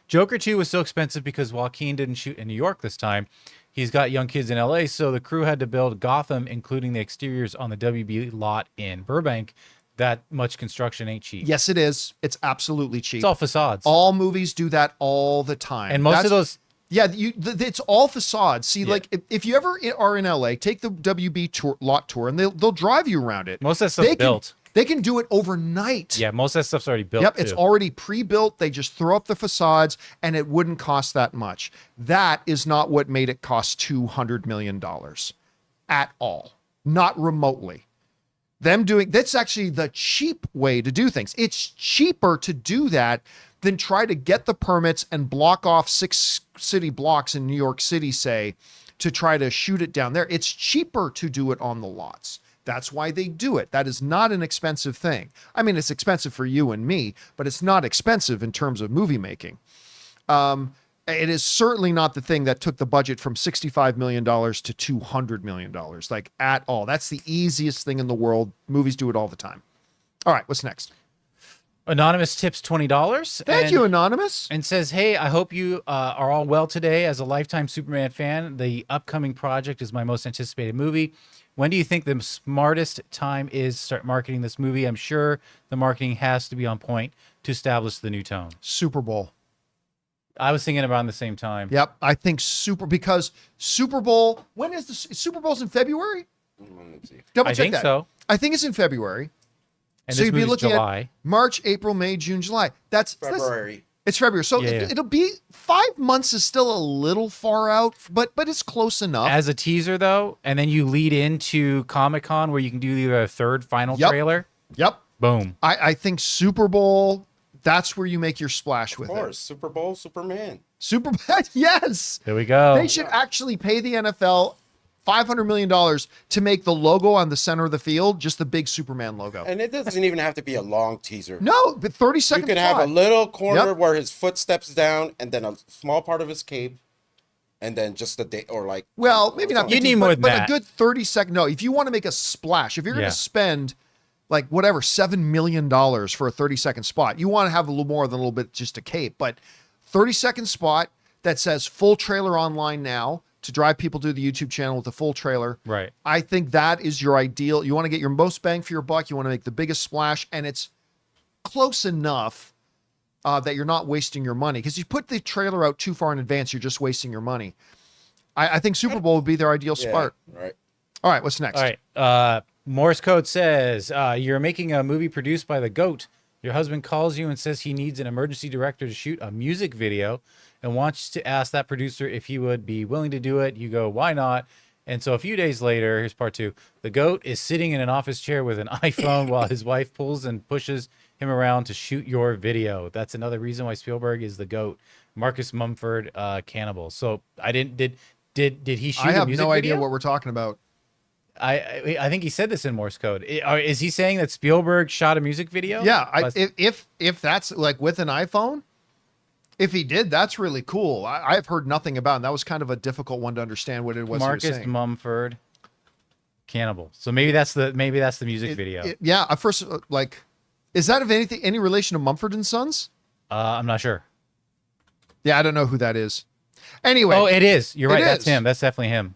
Joker 2 was so expensive because Joaquin didn't shoot in New York this time. He's got young kids in LA, so the crew had to build Gotham, including the exteriors on the WB lot in Burbank. That much construction ain't cheap. Yes, it is. It's absolutely cheap. It's all facades. All movies do that all the time. And most of those... Yeah, it's all facades. See, like if you ever are in LA, take the WB lot tour, and they'll drive you around it. Most of that stuff's built. They can do it overnight. Yeah, most of that stuff's already built. Yep, it's already pre-built. They just throw up the facades, and it wouldn't cost that much. That is not what made it cost $200 million at all. Not remotely. That's actually the cheap way to do things. It's cheaper to do that than try to get the permits and block off 6 city blocks in New York City, say, to try to shoot it down there. It's cheaper to do it on the lots. That's why they do it. That is not an expensive thing. I mean, it's expensive for you and me, but it's not expensive in terms of movie making. It is certainly not the thing that took the budget from $65 million to $200 million, like at all. That's the easiest thing in the world. Movies do it all the time. All right, what's next? Anonymous tips $20. Thank you, Anonymous. And says, hey, I hope you are all well today. As a lifetime Superman fan, the upcoming project is my most anticipated movie. When do you think the smartest time is to start marketing this movie? I'm sure the marketing has to be on point to establish the new tone. Super Bowl. I was thinking around the same time. Yep, I think because Super Bowl, when is the Super Bowl's in February? Let's see. Double I check think that. so. I think it's in February. And So this you'd be movie's looking July. at March, April, May, June, July. That's February. It's February. So Yeah. it'll be 5 months is still a little far out, but it's close enough. As a teaser, though, and then you lead into Comic-Con where you can do either a third final trailer. Yep. Boom. I think Super Bowl, that's where you make your splash with Of it. course, Super Bowl, Superman. Super yes. There we go. They should actually pay the NFL $500 million to make the logo on the center of the field just the big Superman logo. And it doesn't even have to be a long teaser. No, but 30 You seconds. could have a little corner Yep. where his foot steps down, and then a small part of his cape, and then just the day, or like. Well, maybe not. You 50, need more than but that. a good 30-second. No, if you want to make a splash, if you're going Yeah. to spend like whatever $7 million for a 30-second spot, you want to have a little more than a little bit just a cape. But 30-second spot that says full trailer online now to drive people to the YouTube channel with the full trailer. Right. I think that is your ideal. You want to get your most bang for your buck. You want to make the biggest splash, and it's close enough that you're not wasting your money. Because you put the trailer out too far in advance, you're just wasting your money. I think Super Bowl would be their ideal Yeah, spot. right. All right, what's next? All right. Morse code says you're making a movie produced by the GOAT. Your husband calls you and says he needs an emergency director to shoot a music video and wants to ask that producer if he would be willing to do it. You go, why not? And so a few days later, here's part 2. The GOAT is sitting in an office chair with an iPhone while his wife pulls and pushes him around to shoot your video. That's another reason why Spielberg is the GOAT. Marcus Mumford, Cannibal. So I didn't did he shoot I a have music no idea video? what we're talking about. I think he said this in Morse code. Is he saying that Spielberg shot a music video? Yeah, if that's like with an iPhone, if he did, that's really cool. I've heard nothing about it. That was kind of a difficult one to understand what it was he was Marcus saying. Mumford, Cannibal. So maybe that's the music video. Yeah, at first, like, is that of any relation to Mumford and Sons? I'm not sure. Yeah, I don't know who that is. Anyway. Oh, it is. You're right. That's is. him. That's definitely him.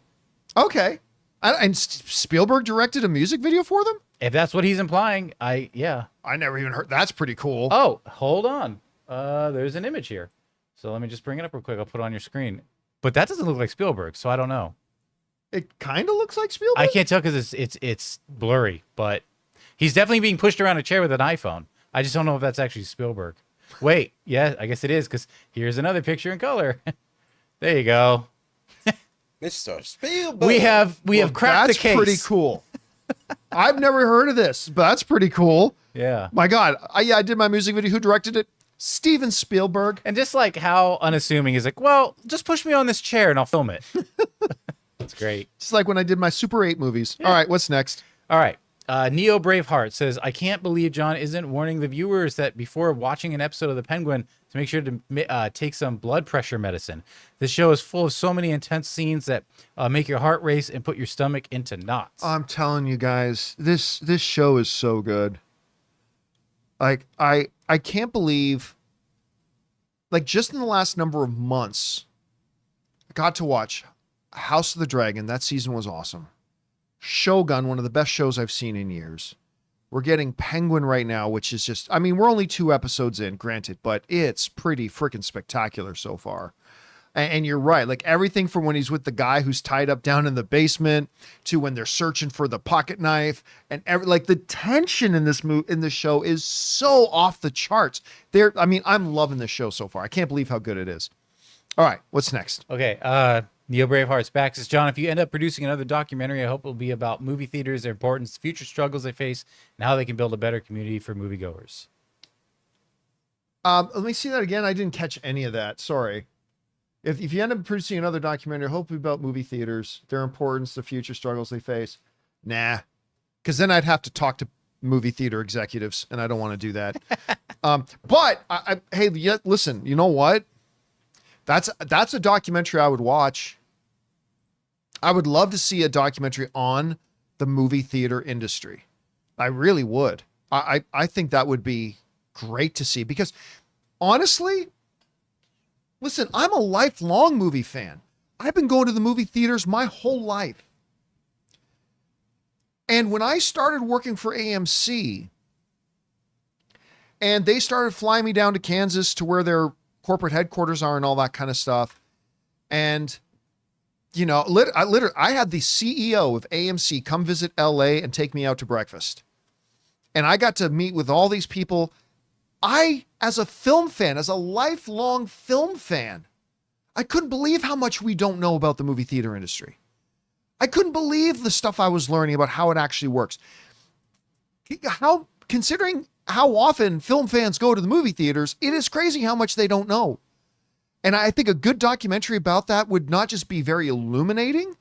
Okay. And Spielberg directed a music video for them? If that's what he's implying, yeah. I never even heard. That's pretty cool. Oh, hold on. There's an image here. So let me just bring it up real quick. I'll put it on your screen. But that doesn't look like Spielberg, so I don't know. It kind of looks like Spielberg. I can't tell because it's blurry, but he's definitely being pushed around a chair with an iPhone. I just don't know if that's actually Spielberg. Wait, yeah, I guess it is because here's another picture in color. There you go. Mr. Spielberg. We have cracked the case. That's pretty cool. I've never heard of this, but that's pretty cool. Yeah. My God, I did my music video. Who directed it? Steven Spielberg. And just like how unassuming he's like, well, just push me on this chair and I'll film it. That's great. It's like when I did my Super 8 movies. All right, what's next? All right. Neo Braveheart says, I can't believe John isn't warning the viewers that before watching an episode of The Penguin to make sure to take some blood pressure medicine. This show is full of so many intense scenes that make your heart race and put your stomach into knots. I'm telling you guys, this show is so good. Like, I can't believe, like, just in the last number of months, I got to watch House of the Dragon. That season was awesome. Shogun, one of the best shows I've seen in years. We're getting Penguin right now, which is just, I mean, we're only 2 episodes in, granted, but it's pretty freaking spectacular so far. And you're right. Like everything from when he's with the guy who's tied up down in the basement to when they're searching for the pocket knife and like the tension in this in the show is so off the charts. I mean, I'm loving this show so far. I can't believe how good it is. All right. What's next? Okay. Neo Braveheart's back says, John, if you end up producing another documentary, I hope it'll be about movie theaters, their importance, future struggles they face, and how they can build a better community for moviegoers. Let me see that again. I didn't catch any of that. Sorry. If you end up producing another documentary, hopefully about movie theaters, their importance, the future struggles they face. Nah. Because then I'd have to talk to movie theater executives, and I don't want to do that. But hey, listen, you know what? That's a documentary I would watch. I would love to see a documentary on the movie theater industry. I really would. I think that would be great to see because honestly, listen, I'm a lifelong movie fan. I've been going to the movie theaters my whole life. And when I started working for AMC and they started flying me down to Kansas to where their corporate headquarters are and all that kind of stuff. And, you know, I had the CEO of AMC come visit LA and take me out to breakfast. And I got to meet with all these people. As a film fan, as a lifelong film fan, I couldn't believe how much we don't know about the movie theater industry. I couldn't believe the stuff I was learning about how it actually works. Considering how often film fans go to the movie theaters, it is crazy how much they don't know. And I think a good documentary about that would not just be very illuminating,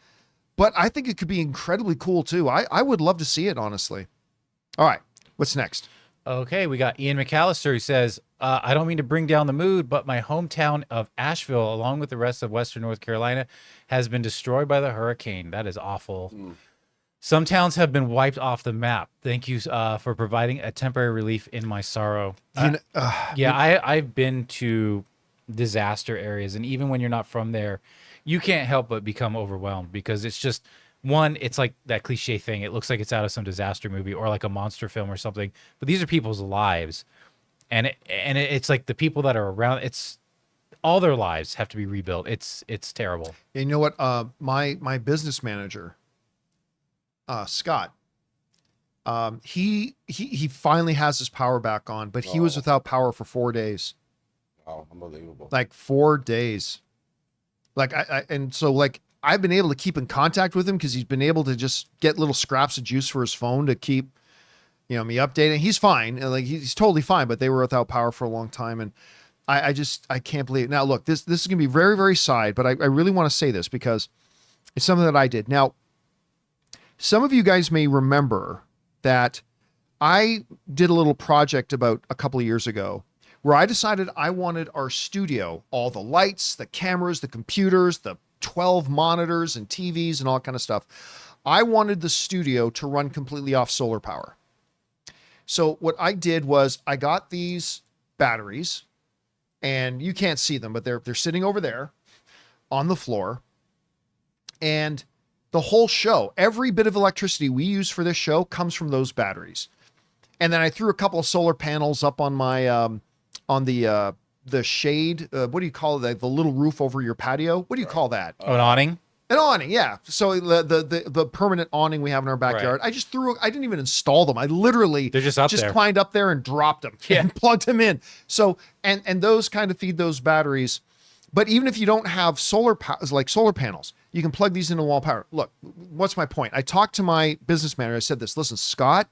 but I think it could be incredibly cool too. I would love to see it, honestly. All right, what's next? Okay, we got Ian McAllister who says, I don't mean to bring down the mood, but my hometown of Asheville, along with the rest of Western North Carolina, has been destroyed by the hurricane. That is awful. Some towns have been wiped off the map. Thank you for providing a temporary relief in my sorrow. I've been to disaster areas, and even when you're not from there, you can't help but become overwhelmed because it's just, one, it's like that cliche thing. It looks like it's out of some disaster movie or like a monster film or something, but these are people's lives. And it's like the people that are around, it's all their lives have to be rebuilt. It's terrible. And you know what? My business manager, Scott, he finally has his power back on, but he was without power for 4 days. Oh, unbelievable. Like 4 days. Like I've been able to keep in contact with him because he's been able to just get little scraps of juice for his phone to keep, me updated. He's fine. Like he's totally fine, but they were without power for a long time. And I can't believe it. Now look, this is going to be very, very side, but I really want to say this because it's something that I did. Now, some of you guys may remember that I did a little project about a couple of years ago where I decided I wanted our studio, all the lights, the cameras, the computers, the 12 monitors and TVs and all kind of stuff. I wanted the studio to run completely off solar power. So what I did was I got these batteries, and you can't see them, but they're sitting over there on the floor. And the whole show, every bit of electricity we use for this show comes from those batteries. And then I threw a couple of solar panels up on my on the shade. What do you call it? The little roof over your patio. What do you call that? Oh, an awning? An awning, yeah. So the permanent awning we have in our backyard, I didn't even install them. I literally They're just up there. climbed up there and dropped them and plugged them in. So, and those kind of feed those batteries. But even if you don't have solar panels, you can plug these into wall power. Look, what's my point? I talked to my business manager. I said this, listen, Scott,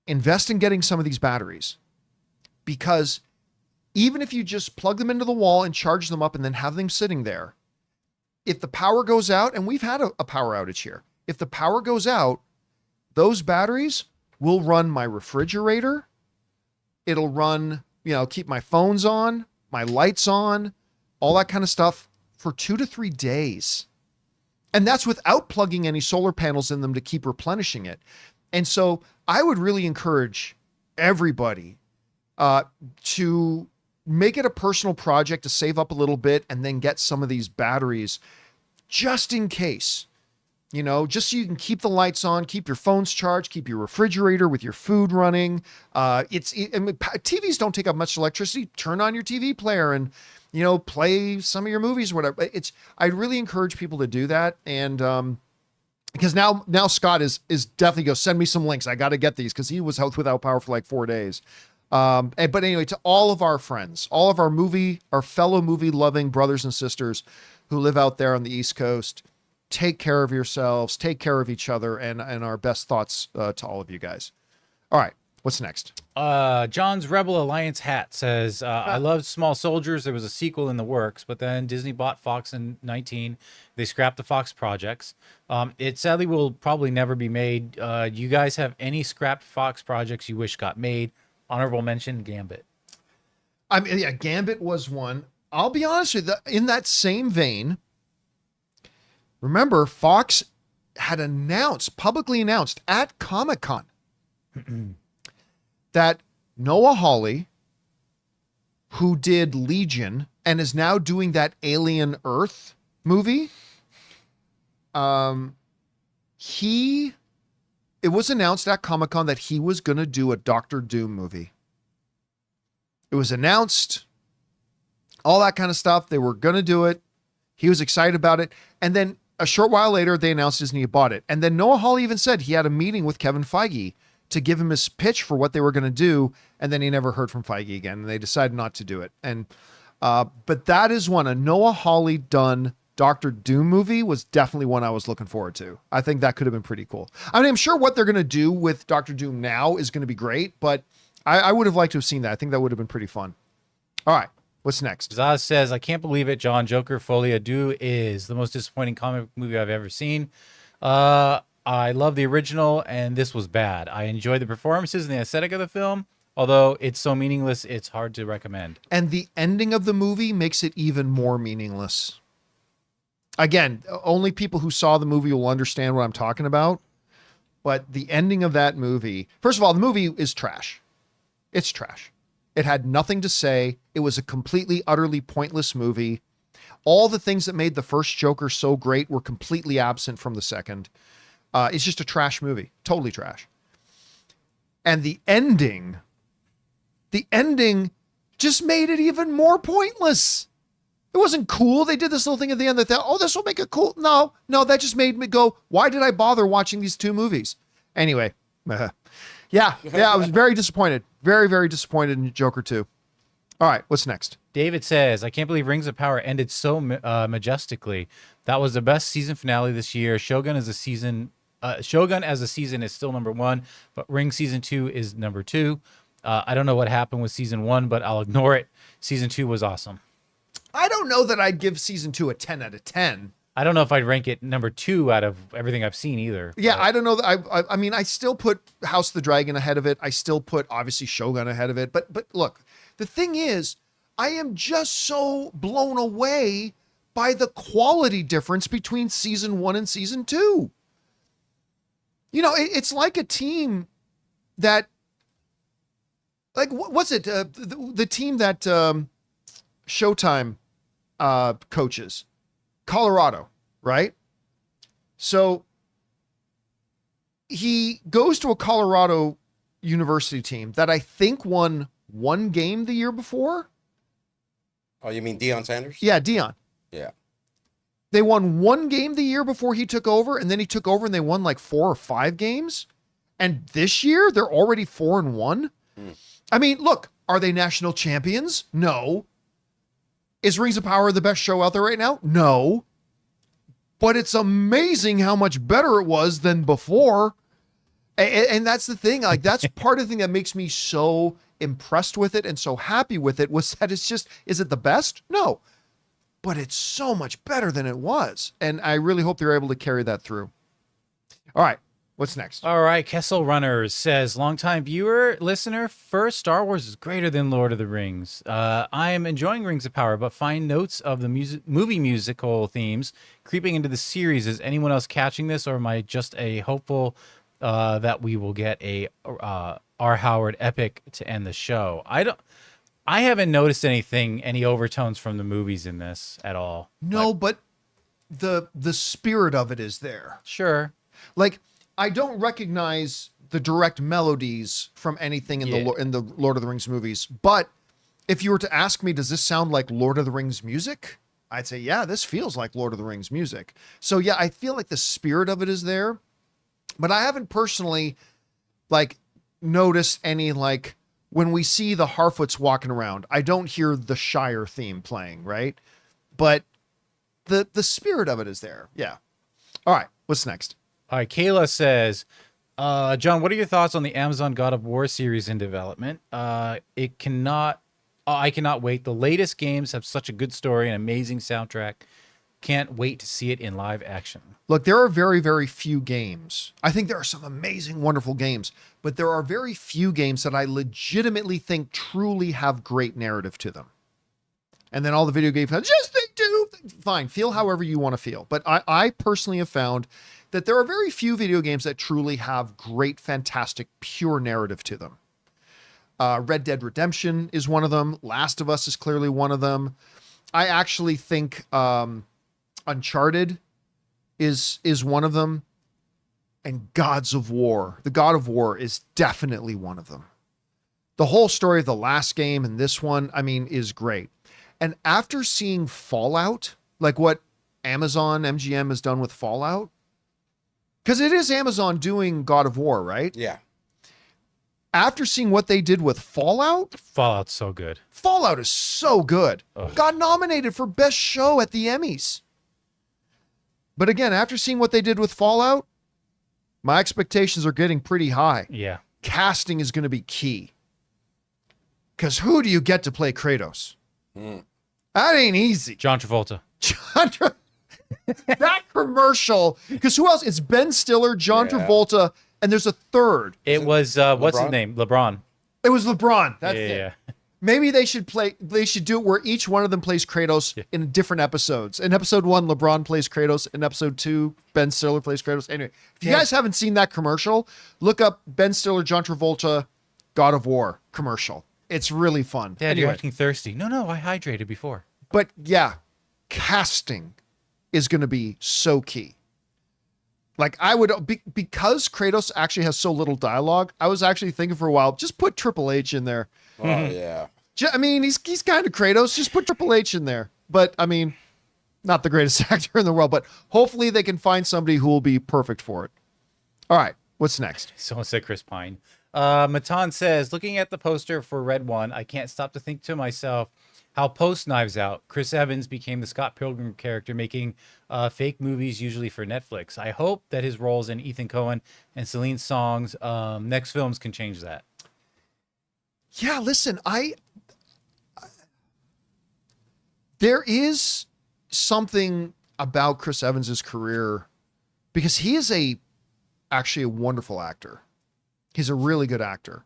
invest in getting some of these batteries, because even if you just plug them into the wall and charge them up and then have them sitting there, if the power goes out, and we've had a power outage here, if the power goes out, those batteries will run my refrigerator. It'll run, keep my phones on, my lights on, all that kind of stuff for 2 to 3 days. And that's without plugging any solar panels in them to keep replenishing it. And so I would really encourage everybody to make it a personal project to save up a little bit and then get some of these batteries just in case, just so you can keep the lights on, keep your phones charged, keep your refrigerator with your food running. TVs don't take up much electricity. Turn on your TV player and, play some of your movies or whatever. I really encourage people to do that. And, because now Scott is definitely go send me some links. I got to get these, because he was without power for like 4 days. But anyway, to all of our friends, all of our fellow movie loving brothers and sisters who live out there on the East Coast, take care of yourselves, take care of each other, and our best thoughts to all of you guys. All right, what's next? John's Rebel Alliance hat says, I loved Small Soldiers. There was a sequel in the works, but then Disney bought Fox in 19. They scrapped the Fox projects. It sadly will probably never be made. Do you guys have any scrapped Fox projects you wish got made? Honorable mention, Gambit. I mean, yeah, Gambit was one. I'll be honest with you, in that same vein, remember, Fox had publicly announced at Comic-Con that Noah Hawley, who did Legion and is now doing that Alien Earth movie, it was announced at Comic-Con that he was going to do a Doctor Doom movie. It was announced, all that kind of stuff. They were going to do it. He was excited about it. And then a short while later, they announced Disney had bought it. And then Noah Hawley even said he had a meeting with Kevin Feige to give him his pitch for what they were going to do. And then he never heard from Feige again, and they decided not to do it. And, but that is one, a Noah Hawley done Doctor Doom movie was definitely one I was looking forward to. I think that could have been pretty cool. I mean, I'm sure what they're going to do with Doctor Doom now is going to be great, but I would have liked to have seen that. I think that would have been pretty fun. All right. What's next? Zaz says, I can't believe it. John Joker Folie à Deux is the most disappointing comic movie I've ever seen. I love the original, and this was bad. I enjoyed the performances and the aesthetic of the film, although it's so meaningless, it's hard to recommend. And the ending of the movie makes it even more meaningless. Again, only people who saw the movie will understand what I'm talking about. But the ending of that movie, first of all, the movie is trash. It's trash. It had nothing to say. It was a completely, utterly pointless movie. All the things that made the first Joker so great were completely absent from the second. It's just a trash movie. Totally trash. And the ending just made it even more pointless. It wasn't cool. They did this little thing at the end that thought, oh, this will make it cool. No, that just made me go, why did I bother watching these two movies? Anyway, yeah, I was very disappointed. Very, very disappointed in Joker 2. All right, what's next? David says, I can't believe Rings of Power ended so majestically. That was the best season finale this year. Shogun as a season is still number 1, but Ring season 2 is number 2. I don't know what happened with season 1, but I'll ignore it. Season 2 was awesome. I don't know that I'd give season 2 a 10 out of 10. I don't know if I'd rank it number 2 out of everything I've seen either. Yeah, but I don't know. I mean, I still put House of the Dragon ahead of it. I still put, obviously, Shogun ahead of it. But look, the thing is, I am just so blown away by the quality difference between season 1 and season 2. It's like a team that, like, what's it? The team that Showtime coaches, Colorado, right? So he goes to a Colorado University team that I think won one game the year before. Oh, you mean Deion Sanders? Yeah, Deion. Yeah. They won one game the year before he took over, and then he took over and they won like 4 or 5 games. And this year they're already 4-1. I mean, look, are they national champions? No. Is Rings of Power the best show out there right now? No. But it's amazing how much better it was than before. And that's the thing. Like, that's part of the thing that makes me so impressed with it and so happy with it, was that it's just, is it the best? No. But it's so much better than it was. And I really hope they're able to carry that through. All right. What's next? All right, Kessel Runners says, longtime viewer, listener, first, Star Wars is greater than Lord of the Rings. I am enjoying Rings of Power, but find notes of the movie musical themes creeping into the series. Is anyone else catching this, or am I just a hopeful that we will get a R. Howard epic to end the show? I haven't noticed any overtones from the movies in this at all. No, but the spirit of it is there. Sure. Like, I don't recognize the direct melodies from anything in the Lord of the Rings movies. But if you were to ask me, does this sound like Lord of the Rings music? I'd say, yeah, this feels like Lord of the Rings music. So yeah, I feel like the spirit of it is there, but I haven't personally like noticed any, like when we see the Harfoots walking around, I don't hear the Shire theme playing, right? But the spirit of it is there. Yeah. All right. What's next? All right, Kayla says, John, what are your thoughts on the Amazon God of War series in development? I cannot wait. The latest games have such a good story and amazing soundtrack. Can't wait to see it in live action. Look, there are very, very few games. I think there are some amazing, wonderful games, but there are very few games that I legitimately think truly have great narrative to them. And then all the video game fans, yes, they do. Fine, feel however you want to feel. But I personally have found that there are very few video games that truly have great, fantastic, pure narrative to them. Red Dead Redemption is one of them. Last of Us is clearly one of them. I actually think Uncharted is one of them. And Gods of War. The God of War is definitely one of them. The whole story of the last game and this one, I mean, is great. And after seeing Fallout, like what Amazon MGM has done with Fallout, because it is Amazon doing God of War, right? Yeah. After seeing what they did with Fallout's so good. Fallout is so good. Ugh. Got nominated for Best Show at the Emmys. But again, after seeing what they did with Fallout, my expectations are getting pretty high. Yeah. Casting is going to be key. Because who do you get to play Kratos? That ain't easy. John Travolta. That commercial, because who else? It's Ben Stiller, John Travolta, and there's a third. It was what's his name? LeBron. It was LeBron. That's it. Yeah. Maybe they should do it where each one of them plays Kratos in different episodes. In episode 1, LeBron plays Kratos. In episode 2, Ben Stiller plays Kratos. Anyway, if you guys haven't seen that commercial, look up Ben Stiller, John Travolta, God of War commercial. It's really fun. Dad, Anyway, you're acting thirsty. No, I hydrated before. but yeah, casting is going to be so key. Like I would, because Kratos actually has so little dialogue, I was actually thinking for a while, just put Triple H in there. Oh yeah. I mean, he's kind of Kratos. Just put Triple H in there. But I mean, not the greatest actor in the world, but hopefully they can find somebody who will be perfect for it. All right, what's next? Someone said Chris Pine. Matan says, looking at the poster for Red One, I can't stop to think to myself how post Knives Out, Chris Evans became the Scott Pilgrim character, making fake movies usually for Netflix. I hope that his roles in Ethan Coen and Celine Song's next films can change that. Yeah, listen, there is something about Chris Evans's career because he is actually a wonderful actor. He's a really good actor.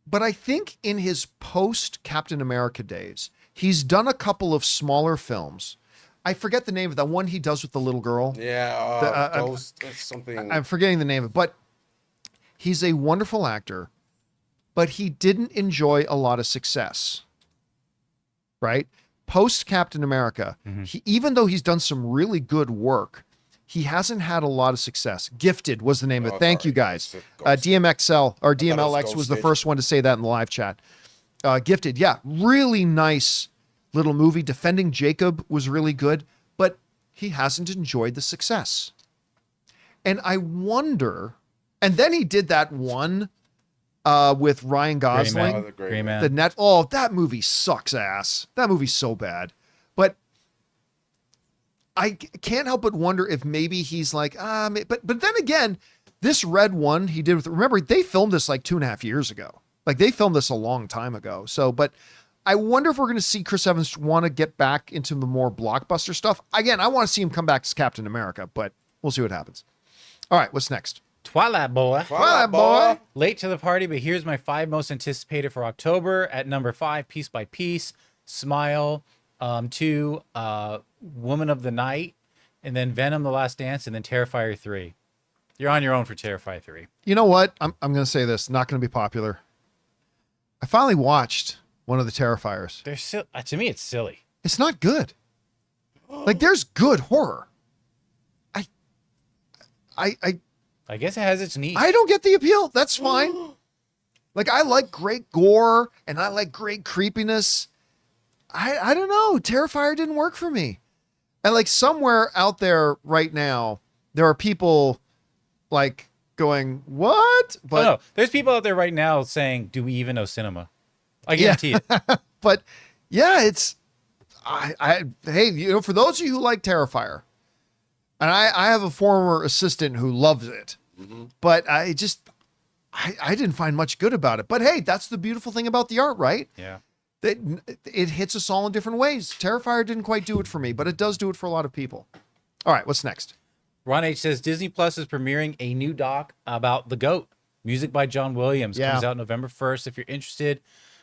But I think in his post Captain America days, he's done a couple of smaller films. I forget the name of that one he does with the little girl. Yeah, Ghost, something. I'm forgetting the name of it, but he's a wonderful actor, but he didn't enjoy a lot of success. Right? Post Captain America, even though he's done some really good work, he hasn't had a lot of success. Gifted was the name of it. Thank you guys. DMXL or DMLX was the first one to say that in the live chat. Gifted, yeah, really nice little movie. Defending Jacob was really good, but he hasn't enjoyed the success. And I wonder, and then he did that one with Ryan Gosling. Gray Man. That movie sucks ass. That movie's so bad. But I can't help but wonder if maybe he's like, but then again, this Red one he did with, remember, they filmed this like 2.5 years ago. Like they filmed this a long time ago. So, but I wonder if we're going to see Chris Evans want to get back into the more blockbuster stuff. Again, I want to see him come back as Captain America, but we'll see what happens. All right, what's next? Twilight Boy. Twilight Boy. Late to the party, but here's my 5 most anticipated for October. At number 5, Piece by Piece, Smile, 2, Woman of the Night, and then Venom: The Last Dance, and then Terrifier 3. You're on your own for Terrifier 3. You know what? I'm going to say this. Not going to be popular. I finally watched one of the Terrifiers. They're to me, it's silly. It's not good. Like there's good horror. I guess it has its niche. I don't get the appeal. That's fine. Like I like great gore and I like great creepiness. I don't know. Terrifier didn't work for me. And like somewhere out there right now, there are people like going, what? But no, there's people out there right now saying, do we even know cinema? I guarantee it. But yeah, it's hey, you know, for those of you who like Terrifier, and I have a former assistant who loves it, but I didn't find much good about it. But hey, that's the beautiful thing about the art, right? Yeah. It hits us all in different ways. Terrifier didn't quite do it for me, but it does do it for a lot of people. All right, what's next? Ron H says Disney Plus is premiering a new doc about the GOAT. Music by John Williams. Yeah. Comes out November 1st if you're interested.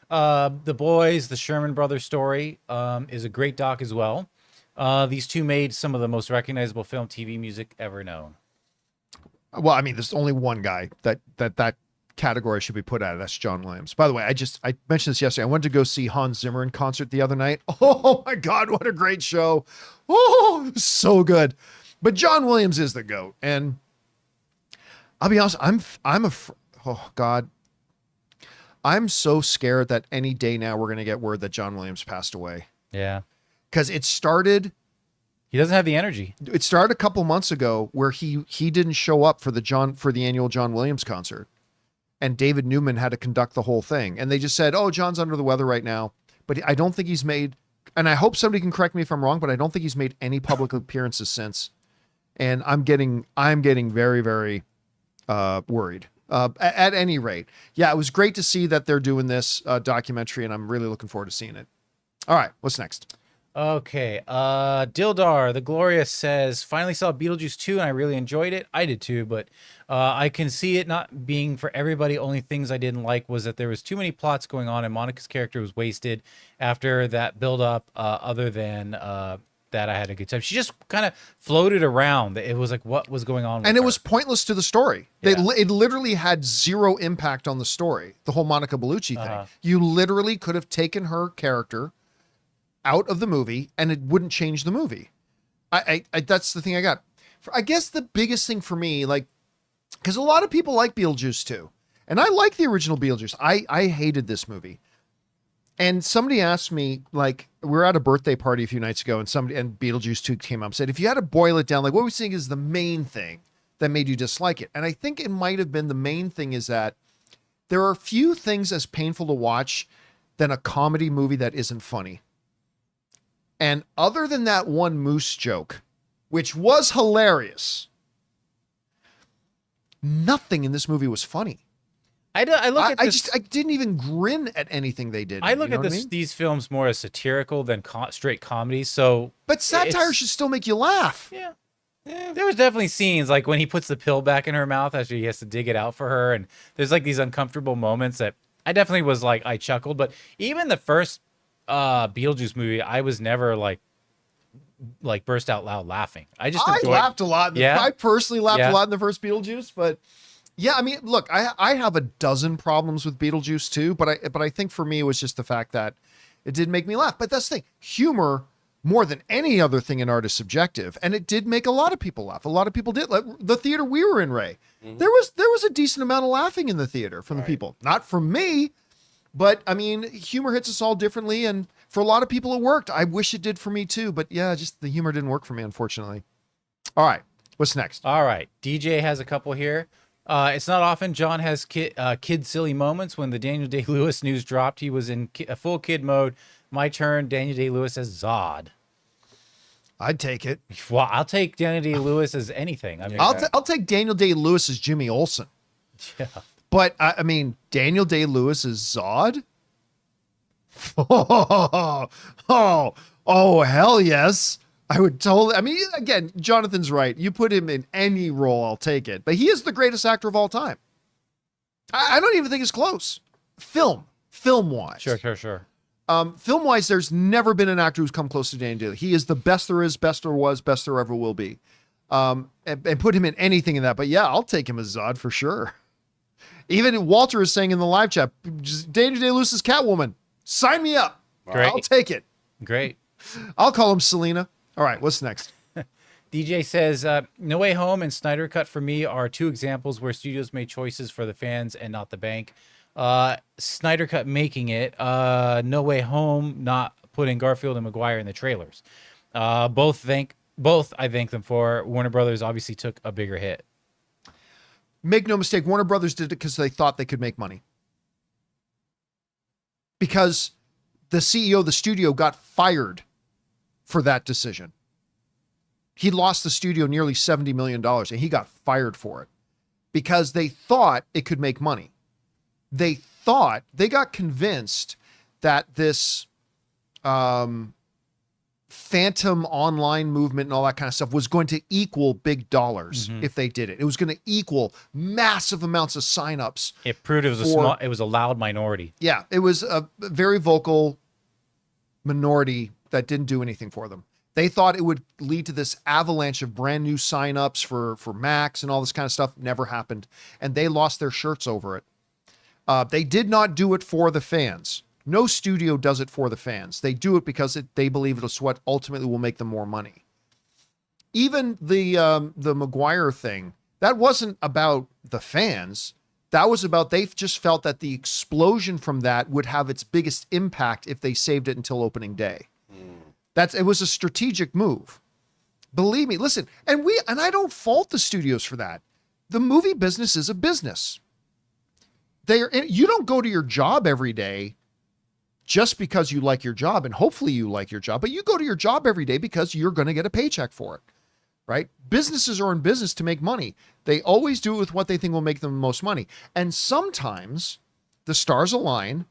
The Boys, the Sherman Brothers story is a great doc as well. These two made some of the most recognizable film TV music ever known. Well, I mean, there's only one guy that category should be put at. That's John Williams. By the way, I mentioned this yesterday. I went to go see Hans Zimmer in concert the other night. Oh my God, what a great show. Oh, it was so good. But John Williams is the GOAT. And I'll be honest, oh God, I'm so scared that any day now we're going to get word that John Williams passed away. Yeah. Because it started... He doesn't have the energy. It started a couple months ago where he didn't show up for the annual John Williams concert, and David Newman had to conduct the whole thing. And they just said, "Oh, John's under the weather right now." But I don't think he's made, and I hope somebody can correct me if I'm wrong, but I don't think he's made any public appearances since. And I'm getting very, very worried. At any rate, yeah, it was great to see that they're doing this documentary, and I'm really looking forward to seeing it. All right, what's next? Okay. Dildar the Glorious says, finally saw Beetlejuice 2 and I really enjoyed it. I did too, but I can see it not being for everybody. Only things I didn't like was that there was too many plots going on and Monica's character was wasted after that build up. Other than that, I had a good time. She just kind of floated around. It was like, what was going on with And it her? was pointless to the story. Yeah. It literally had zero impact on the story, the whole Monica Bellucci thing. You literally could have taken her character out of the movie and it wouldn't change the movie. I that's the thing I got. I guess the biggest thing for me, like, because a lot of people like Beetlejuice too. And I like the original Beetlejuice. I hated this movie. And somebody asked me, like, we were at a birthday party a few nights ago and Beetlejuice 2 came up and said, if you had to boil it down, like, what we think is the main thing that made you dislike it? And I think it might have been the main thing is that there are few things as painful to watch than a comedy movie that isn't funny. And other than that one moose joke, which was hilarious, nothing in this movie was funny. I didn't even grin at anything they did. I look at these films more as satirical than straight comedy. So, but satire should still make you laugh. Yeah. There was definitely scenes like when he puts the pill back in her mouth after he has to dig it out for her, and there's like these uncomfortable moments that I definitely was like, I chuckled. But even the first Beetlejuice movie, I was never like burst out loud laughing. I laughed a lot. Yeah. I personally laughed a lot in the first Beetlejuice, but yeah, I mean, look, I have a dozen problems with Beetlejuice too, but I think for me it was just the fact that it did make me laugh. But that's the thing, humor more than any other thing in art is subjective, and it did make a lot of people laugh. A lot of people did. Like the theater we were in, Ray, there was a decent amount of laughing in the theater from the people, not from me. But I mean, humor hits us all differently, and for a lot of people it worked. I wish it did for me too, but yeah, just the humor didn't work for me, unfortunately. All right, what's next? All right. DJ has a couple here. It's not often John has kid silly moments. When the Daniel Day-Lewis news dropped, he was in a full kid mode. My turn. Daniel Day-Lewis as Zod. I'd take it. Well, I'll take Daniel Day-Lewis as anything. I mean, I'll take Daniel Day-Lewis as Jimmy Olsen. yeah. But I mean, Daniel Day-Lewis as Zod? Oh, hell yes. I would totally. I mean, again, Jonathan's right. You put him in any role, I'll take it. But he is the greatest actor of all time. I don't even think it's close. Film-wise. Sure. Film-wise, there's never been an actor who's come close to Daniel Day-Lewis. He is the best there is, best there was, best there ever will be. And put him in anything in that. But yeah, I'll take him as Zod for sure. Even Walter is saying in the live chat, Daniel Day-Lewis is Catwoman. Sign me up. Great. I'll take it. Great. I'll call him Selena. All right, what's next? DJ says, No Way Home and Snyder Cut for me are two examples where studios made choices for the fans and not the bank. Snyder Cut making it, No Way Home not putting Garfield and Maguire in the trailers. Both I thank them for. Warner Brothers obviously took a bigger hit. Make no mistake, Warner Brothers did it because they thought they could make money. Because the CEO of the studio got fired for that decision. He lost the studio nearly $70 million and he got fired for it because they thought it could make money. They got convinced that this phantom online movement and all that kind of stuff was going to equal big dollars if they did it. It was going to equal massive amounts of signups. It proved it was a loud minority. Yeah, it was a very vocal minority that didn't do anything for them. They thought it would lead to this avalanche of brand new signups for Max and all this kind of stuff. Never happened. And they lost their shirts over it. They did not do it for the fans. No studio does it for the fans. They do it because they believe it's what ultimately will make them more money. Even the Maguire thing, that wasn't about the fans. That was about, they just felt that the explosion from that would have its biggest impact if they saved it until opening day. It was a strategic move. Believe me, listen, and I don't fault the studios for that. The movie business is a business. You don't go to your job every day just because you like your job, and hopefully you like your job, but you go to your job every day because you're going to get a paycheck for it, right? Businesses are in business to make money. They always do it with what they think will make them the most money. And sometimes the stars align,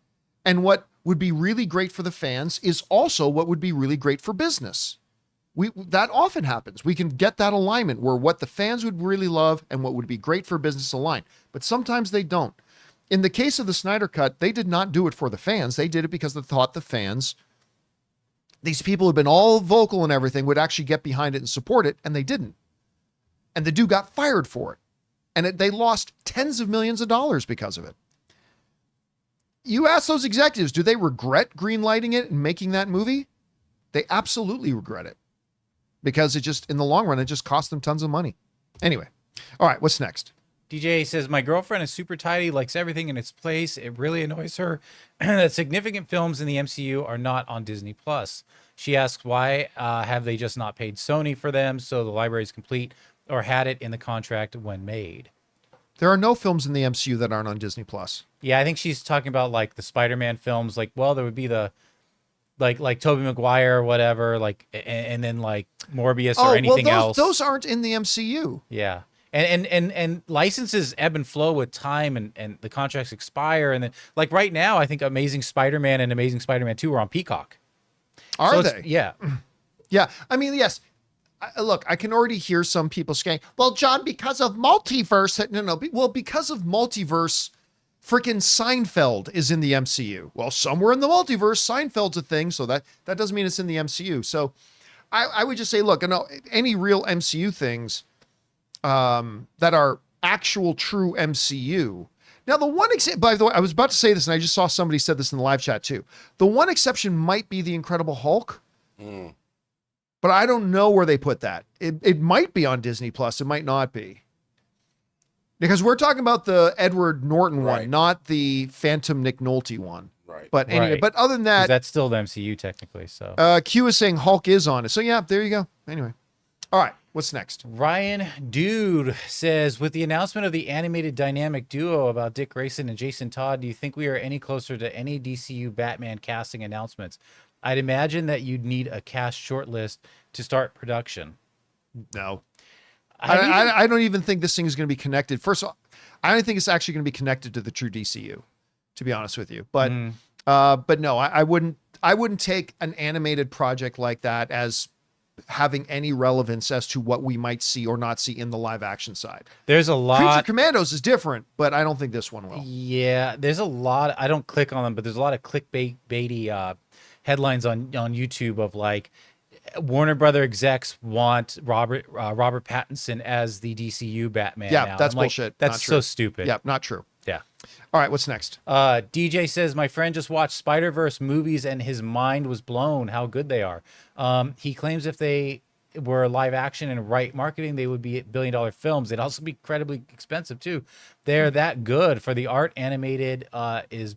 and what would be really great for the fans is also what would be really great for business. That often happens. We can get that alignment where what the fans would really love and what would be great for business align, but sometimes they don't. In the case of the Snyder Cut, they did not do it for the fans. They did it because they thought the fans, these people who've been all vocal and everything, would actually get behind it and support it, and they didn't. And the dude got fired for it. And they lost tens of millions of dollars because of it. You ask those executives, do they regret greenlighting it and making that movie? They absolutely regret it. Because in the long run, it just cost them tons of money. Anyway. All right, what's next? DJ says, my girlfriend is super tidy, likes everything in its place. It really annoys her that significant films in the MCU are not on Disney+. She asks why have they just not paid Sony for them so the library is complete, or had it in the contract when made? There are no films in the MCU that aren't on Disney+. Yeah, I think she's talking about like the Spider-Man films. Like, well, there would be the like Tobey Maguire or whatever, like, and then like Morbius or anything else. Those aren't in the MCU. Yeah. And licenses ebb and flow with time, and the contracts expire. And then, like right now, I think Amazing Spider-Man and Amazing Spider-Man 2 are on Peacock. Are they? Yeah. Yeah. I mean, yes. Look, I can already hear some people saying, well, John, because of multiverse. No. Well, because of multiverse, freaking Seinfeld is in the MCU. Well, somewhere in the multiverse, Seinfeld's a thing. So that doesn't mean it's in the MCU. So I would just say, look, any real MCU things that are actual true MCU. Now, the one exception, by the way, I was about to say this and I just saw somebody said this in the live chat too. The one exception might be the Incredible Hulk, but I don't know where they put that. It might be on Disney Plus. It might not be. Because we're talking about the Edward Norton Right. one, not the Phantom Nick Nolte one. Right. But anyway, Right. but other than 'Cause that, that's still the MCU technically. So Q is saying Hulk is on it. So yeah, there you go. Anyway. All right. What's next? Ryan Dude says, with the announcement of the animated dynamic duo about Dick Grayson and Jason Todd, do you think we are any closer to any DCU Batman casting announcements? I'd imagine that you'd need a cast shortlist to start production. No. Have you been- I don't even think this thing is going to be connected. First of all, I don't think it's actually going to be connected to the true DCU, to be honest with you. But no, I wouldn't take an animated project like that as having any relevance as to what we might see or not see in the live action side. There's a Creature lot. Commandos is different, but I don't think this one will. Yeah, there's a lot. I don't click on them, but there's a lot of clickbaity headlines on YouTube of like Warner Brother execs want Robert Pattinson as the DCU Batman. Yeah, now. that's I'm like, bullshit. That's Not so true. stupid. Yeah, not true. Yeah. All right, what's next? DJ says, my friend just watched Spider-Verse movies and his mind was blown how good they are. He claims if they were live action and right marketing, they would be billion-dollar films. They'd also be incredibly expensive too. They're that good. For the art, animated is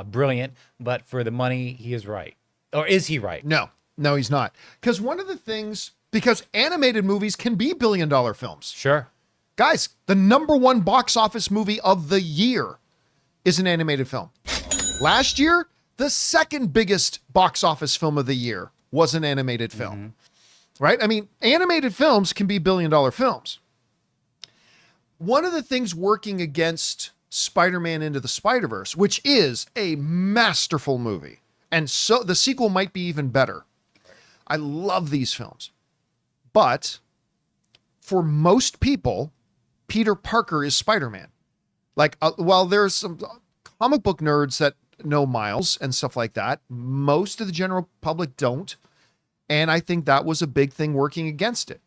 brilliant, but for the money, he is right. Or is he right? No, he's not. Because animated movies can be billion-dollar films. Sure. Guys, the #1 box office movie of the year is an animated film. Last year, the second biggest box office film of the year was an animated film. Right? I mean, animated films can be billion-dollar films. One of the things working against Spider-Man Into the Spider-Verse, which is a masterful movie, and so the sequel might be even better. I love these films. But for most people, Peter Parker is Spider-Man. Like, while there's some comic book nerds that know Miles and stuff like that, most of the general public don't. And I think that was a big thing working against it.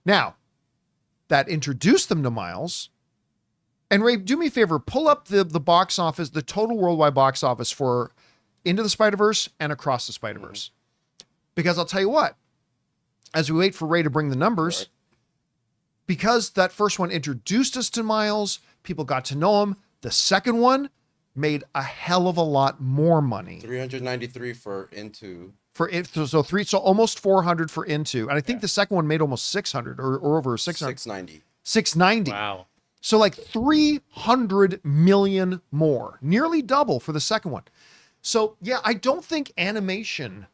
Now, that introduced them to Miles. And Ray, do me a favor, pull up the box office, the total worldwide box office for Into the Spider-Verse and Across the Spider-Verse. Because I'll tell you what, as we wait for Ray to bring the numbers, Right. because that first one introduced us to Miles, people got to know him. The second one made a hell of a lot more money. 393 for Into. So almost 400 for Into. And I think the second one made almost 600 or over 600. 690. 690. Wow. So like 300 million more, nearly double for the second one. So yeah, I don't think animation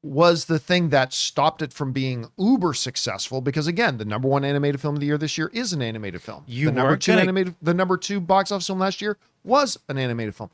was the thing that stopped it from being uber successful, because again, the #1 animated film of the year this year is an animated film. The number two box office film last year was an animated film.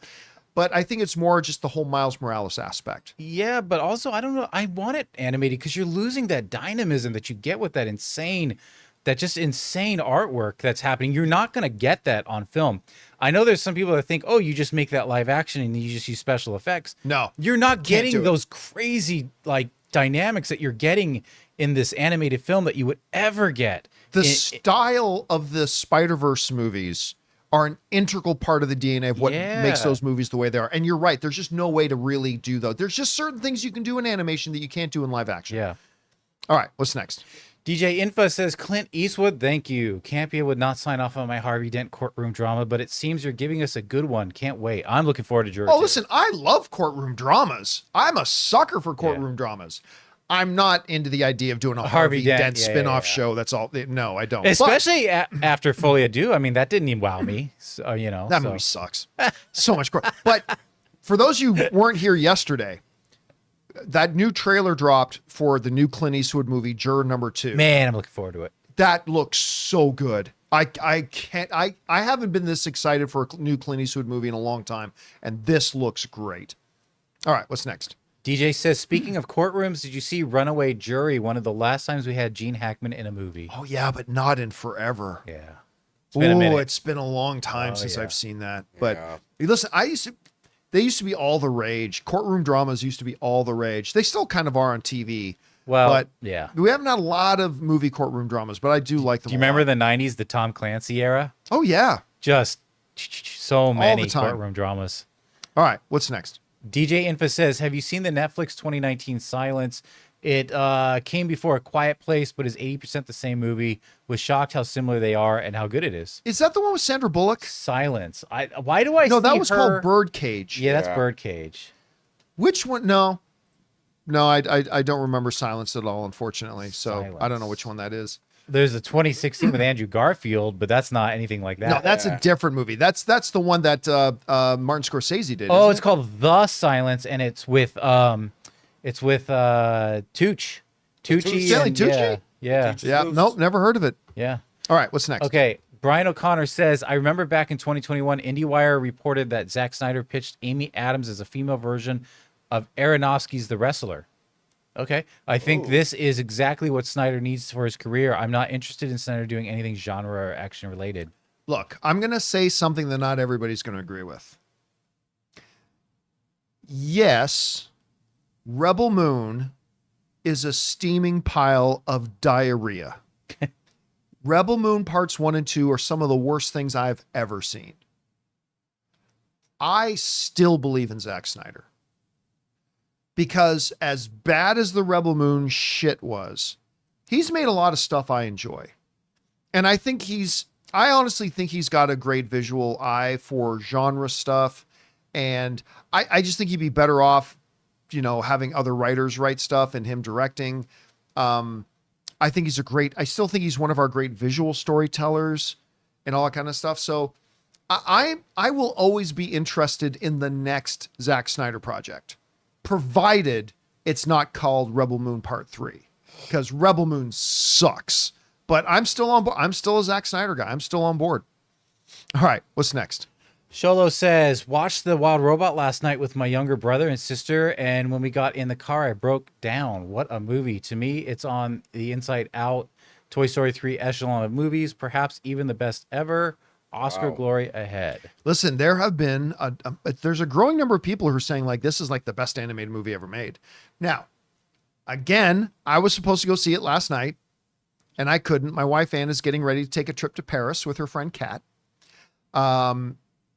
But I think it's more just the whole Miles Morales aspect. Yeah, but also, I don't know. I want it animated because you're losing that dynamism that you get with that insane artwork that's happening. You're not going to get that on film. I know there's some people that think, oh, you just make that live action and you just use special effects. No, you're not do getting it. those crazy like dynamics that you're getting in this animated film that you would ever get. The style of the Spider-Verse movies are an integral part of the DNA of what makes those movies the way they are. And you're right. There's just no way to really do those. There's just certain things you can do in animation that you can't do in live action. Yeah. All right. What's next? DJ Infa says, Clint Eastwood, thank you. Campea would not sign off on my Harvey Dent courtroom drama, but it seems you're giving us a good one. Can't wait. I'm looking forward to Jury. Oh, listen, I love courtroom dramas. I'm a sucker for courtroom dramas. I'm not into the idea of doing a Harvey Dent spin-off show. That's all. No, I don't. Especially after Folia Do. I mean, that didn't even wow me. So, that movie sucks. So much. But for those you weren't here yesterday, that new trailer dropped for the new Clint Eastwood movie, Juror Number 2. Man, I'm looking forward to it. That looks so good. I haven't been this excited for a new Clint Eastwood movie in a long time, and this looks great. All right, what's next? DJ says, speaking of courtrooms, did you see Runaway Jury? One of the last times we had Gene Hackman in a movie. Oh yeah, but not in forever. Yeah. It's been a minute. It's been a long time since yeah. I've seen that. But listen, they used to be all the rage. Courtroom dramas used to be all the rage. They still kind of are on TV. Well, but yeah. We haven't had a lot of movie courtroom dramas, but I do like them. Do you remember the 90s, the Tom Clancy era? Oh yeah. Just so many the time. courtroom dramas. All right, what's next? DJ Infa says, have you seen the Netflix 2019 Silence? It came before A Quiet Place, but is 80% the same movie. Was shocked how similar they are and how good it is. Is that the one with Sandra Bullock? Silence. Why do I No, see that was her? called Birdcage. Yeah, that's Yeah. Birdcage. Which one? No, I don't remember Silence at all, unfortunately. So I don't know Silence. which one that is. There's a 2016 with Andrew Garfield, but that's not anything like that. No, that's a different movie. That's the one that Martin Scorsese did. Oh, isn't it's it? called The Silence, and it's with Tooch. Tucci. Stanley and- Tucci? Yeah. Tucci. Yeah, nope, never heard of it. Yeah. All right, what's next? Okay. Brian O'Connor says, I remember back in 2021, IndieWire reported that Zack Snyder pitched Amy Adams as a female version of Aronofsky's The Wrestler. Okay. I think this is exactly what Snyder needs for his career. I'm not interested in Snyder doing anything genre or action related. Look, I'm going to say something that not everybody's going to agree with. Yes, Rebel Moon is a steaming pile of diarrhea. Rebel Moon parts 1 and 2 are some of the worst things I've ever seen. I still believe in Zack Snyder. Because as bad as the Rebel Moon shit was, he's made a lot of stuff I enjoy. And I honestly think he's got a great visual eye for genre stuff. And I just think he'd be better off, having other writers write stuff and him directing. I still think he's one of our great visual storytellers and all that kind of stuff. So I will always be interested in the next Zack Snyder project, provided it's not called Rebel Moon Part 3, because Rebel Moon sucks. But I'm still on board. I'm still a Zack Snyder guy. I'm still on board. All right, what's next? Sholo says, watched The Wild Robot last night with my younger brother and sister, and when we got in the car, I broke down. What a movie. To me, it's on the Inside Out Toy Story 3 echelon of movies, perhaps even the best ever. Oscar glory ahead. Listen, there have been there's a growing number of people who are saying like this is like the best animated movie ever made. Now, again, I was supposed to go see it last night and I couldn't. My wife Ann is getting ready to take a trip to Paris with her friend Kat.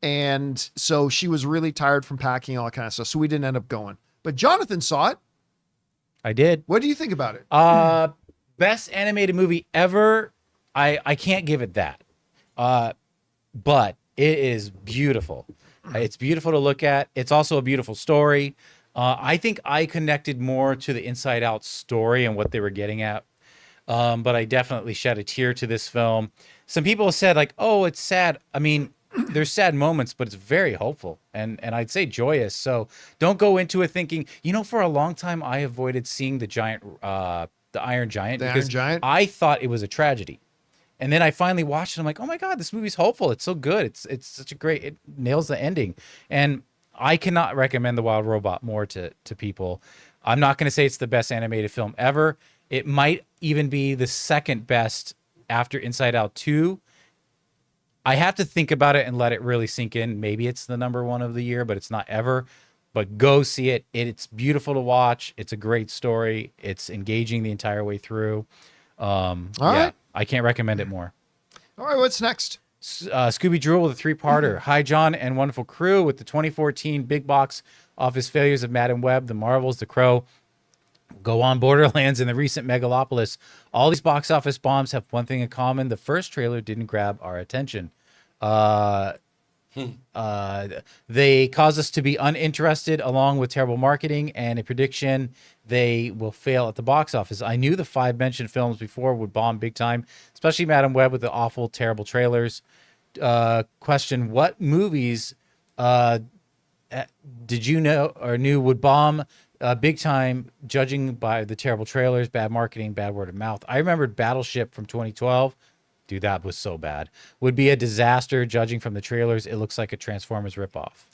And so she was really tired from packing, all that kind of stuff. So we didn't end up going. But Jonathan saw it. I did. What do you think about it? Best animated movie ever. I can't give it that. But it is beautiful. It's beautiful to look at. It's also a beautiful story. I think I connected more to the Inside Out story and what they were getting at. But I definitely shed a tear to this film. Some people have said like, oh, it's sad. I mean, there's sad moments, but it's very hopeful and I'd say joyous. So don't go into it thinking, for a long time I avoided seeing the Iron Giant The because Iron Giant? I thought it was a tragedy. And then I finally watched it. I'm like, oh my God, this movie's hopeful. It's so good. It's such a great, it nails the ending. And I cannot recommend The Wild Robot more to people. I'm not going to say it's the best animated film ever. It might even be the second best after Inside Out 2. I have to think about it and let it really sink in. Maybe it's the number one of the year, but it's not ever. But go see it. It's beautiful to watch. It's a great story. It's engaging the entire way through. All right. I can't recommend it more. All right, what's next? Scooby Drool with a 3-parter. Hi, John and wonderful crew with the 2014 big box office failures of Madam Web, The Marvels, The Crow, Go On Borderlands, and the recent Megalopolis. All these box office bombs have one thing in common. The first trailer didn't grab our attention. They cause us to be uninterested along with terrible marketing and a prediction they will fail at the box office. I knew the 5 mentioned films before would bomb big time, especially Madam Web with the awful, terrible trailers. Question, what movies did you know or knew would bomb big time, judging by the terrible trailers, bad marketing, bad word of mouth? I remembered Battleship from 2012. Dude, that was so bad. Would be a disaster, judging from the trailers. It looks like a Transformers ripoff.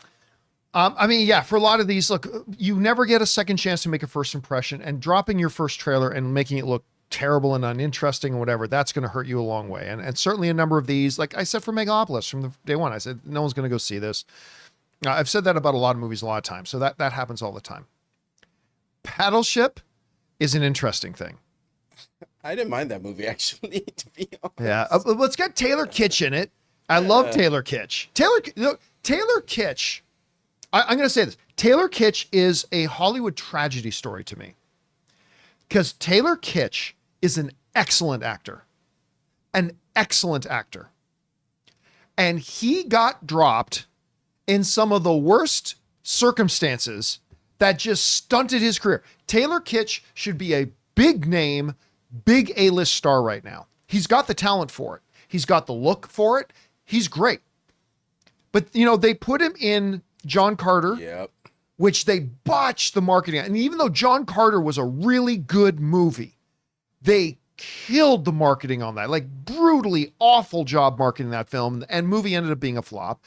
For a lot of these, look, you never get a second chance to make a first impression, and dropping your first trailer and making it look terrible and uninteresting and whatever, that's going to hurt you a long way. And certainly a number of these, like I said for Megalopolis from the day one, I said, no one's going to go see this. I've said that about a lot of movies a lot of times. So that happens all the time. Battleship is an interesting thing. I didn't mind that movie, actually, to be honest. Yeah. Let's get Taylor Kitsch in it. I love Taylor Kitsch. Taylor Kitsch, I'm going to say this. Taylor Kitsch is a Hollywood tragedy story to me. because Taylor Kitsch is an excellent actor. An excellent actor. And he got dropped in some of the worst circumstances that just stunted his career. Taylor Kitsch should be a big name, big A-list star right now. He's got the talent for it. He's got the look for it. He's great. But, you know, they put him in John Carter, Yep. which they botched the marketing. And even though John Carter was a really good movie, they killed the marketing on that. Like, brutally awful job marketing that film. And movie ended up being a flop.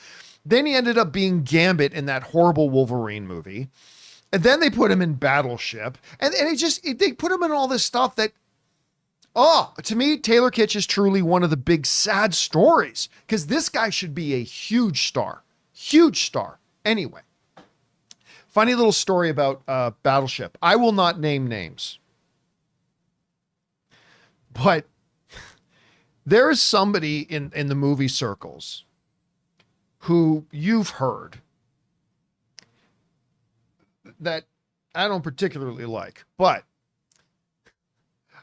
Then he ended up being Gambit in that horrible Wolverine movie. And then they put him in Battleship. And they put him in all this stuff that, to me, Taylor Kitsch is truly one of the big sad stories, because this guy should be a huge star. Huge star. Anyway, funny little story about Battleship. I will not name names, but there is somebody in the movie circles who you've heard that I don't particularly like, but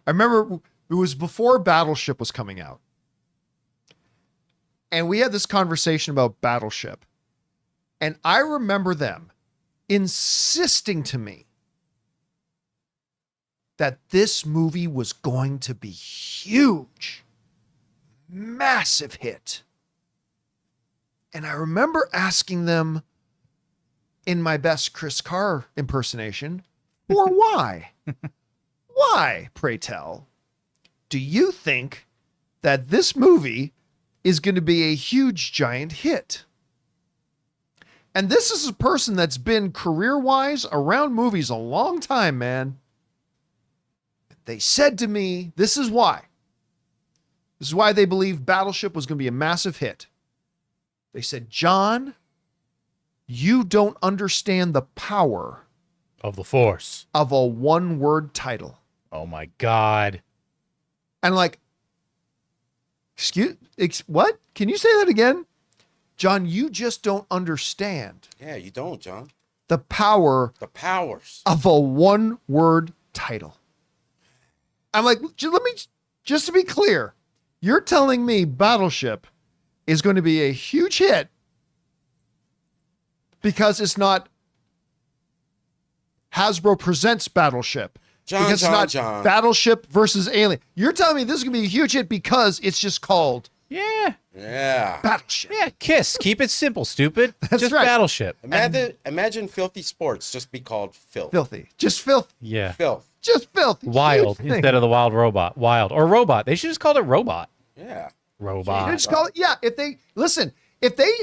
I remember it was before Battleship was coming out. And we had this conversation about Battleship. And I remember them insisting to me that this movie was going to be huge, massive hit. And I remember asking them in my best Chris Carr impersonation, or why? Why, pray tell, do you think that this movie is going to be a huge, giant hit? And this is a person that's been career-wise around movies a long time, man. They said to me, this is why. This is why they believe Battleship was going to be a massive hit. They said, John, you don't understand the power Of the Force. of a one-word title. Oh my God. And like, what? Can you say that again? John, you just don't understand Yeah, you don't, John. the power The powers. of a one-word title. I'm like, just to be clear, you're telling me Battleship is going to be a huge hit because it's not Hasbro Presents Battleship. John, because John, it's not John. Battleship versus Alien. You're telling me this is going to be a huge hit because it's just called Yeah. Yeah. Battleship. Yeah. Kiss. Keep it simple, stupid. That's Just right. Battleship. Imagine Filthy Sports just be called Filth. Filthy. Just filth. Yeah. Filth. Just filthy. Wild Huge thing. instead of the wild robot. Wild or robot. They should just call it robot. Yeah. Robot. They just call it, yeah, if they,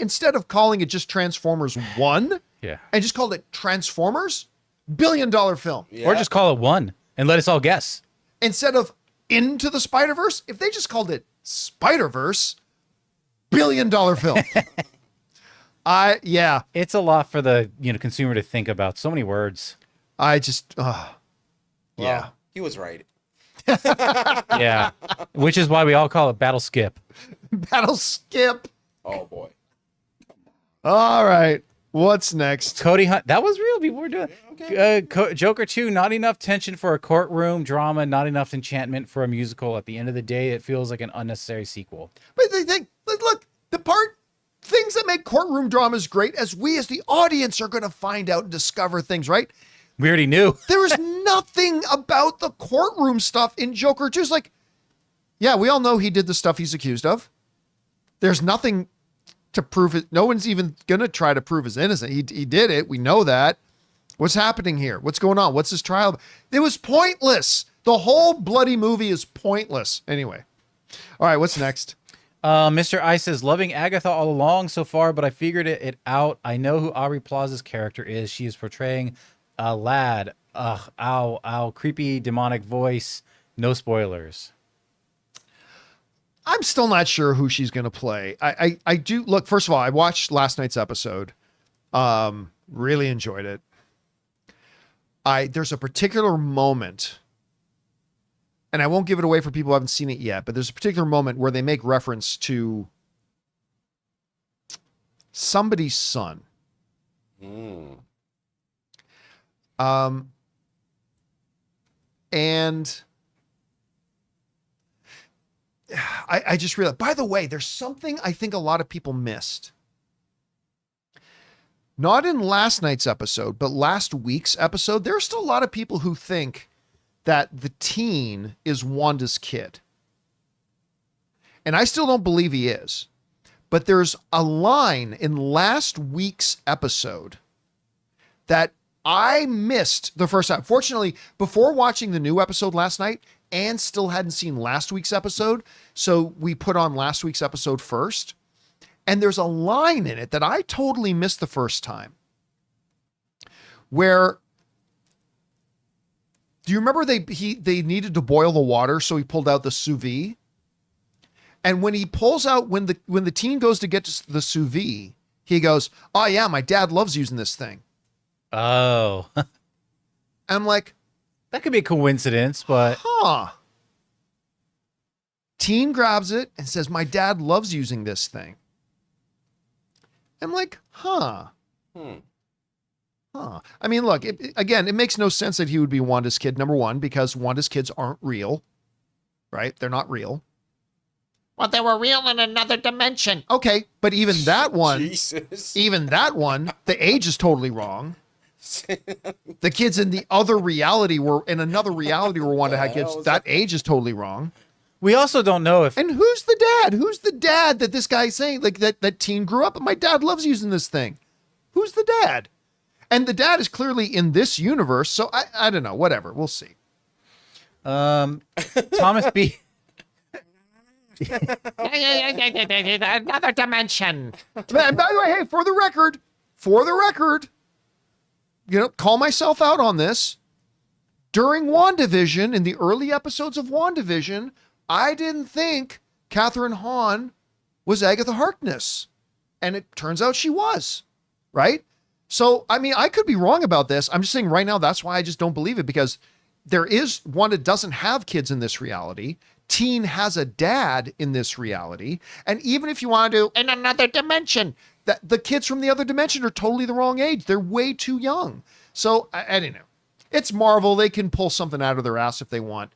instead of calling it just Transformers 1 Yeah. and just called it Transformers, billion-dollar film. Yeah. Or just call it one and let us all guess. Instead of Into the Spider-Verse, if they just called it Spider-Verse, billion-dollar film. Yeah, It's a lot for the consumer to think about. So many words. I just, Well, yeah. He was right. Yeah. Which is why we all call it Battle Skip. Battle skip. Oh boy. All right, what's next? Cody Hunt. That was real. People were doing. Joker 2. Not enough tension for a courtroom drama. Not enough enchantment for a musical. At the end of the day, it feels like an unnecessary sequel. But they think, look, things that make courtroom dramas great, as we as the audience are going to find out and discover things, right? We already knew. There is nothing about the courtroom stuff in Joker 2. It's like, yeah, we all know he did the stuff he's accused of. There's nothing to prove it. No one's even going to try to prove his innocent. He did it. We know that. What's happening here? What's going on? What's his trial? It was pointless. The whole bloody movie is pointless. Anyway. All right, what's next? Mr. Ice says, loving Agatha all along so far, but I figured it out. I know who Aubrey Plaza's character is. She is portraying a lad. Ow, creepy demonic voice. No spoilers. I'm still not sure who she's going to play. I do look, first of all, I watched last night's episode. Really enjoyed it. There's a particular moment, and I won't give it away for people who haven't seen it yet, but there's a particular moment where they make reference to somebody's son. And I just realized, by the way, there's something I think a lot of people missed. Not in last night's episode, but last week's episode, there's still a lot of people who think that the teen is Wanda's kid. And I still don't believe he is. But there's a line in last week's episode that I missed the first time. Fortunately, before watching the new episode last night, Anne still hadn't seen last week's episode. So we put on last week's episode first. And there's a line in it that I totally missed the first time. Where, do you remember they needed to boil the water, so he pulled out the sous vide? And when he pulls out, when the teen goes to get to the sous vide, he goes, "Oh yeah, my dad loves using this thing." Oh. I'm like, that could be a coincidence, but teen grabs it and says, "My dad loves using this thing." I'm like, I mean, look, it makes no sense that he would be Wanda's kid, number one, because Wanda's kids aren't real, right? They're not real. Well, they were real in another dimension. Okay, but even that one, Jesus. the age is totally wrong. The kids in the other reality were, in another reality where Wanda had kids, that age is totally wrong. we also don't know if And who's the dad? Who's the dad that this guy's saying, like, that teen grew up and my dad loves using this thing? Who's the dad? And the dad is clearly in this universe, so I don't know, whatever, we'll see. Thomas B. Another dimension. And by the way, hey, for the record, call myself out on this. During WandaVision, in the early episodes of WandaVision, I didn't think Catherine Hahn was Agatha Harkness. And it turns out she was, right? So, I mean, I could be wrong about this. I'm just saying right now, that's why I just don't believe it, because Wanda doesn't have kids in this reality. Teen has a dad in this reality. And even if you want to, In another dimension. the kids from the other dimension are totally the wrong age. They're way too young. So I don't know. It's Marvel. They can pull something out of their ass if they want.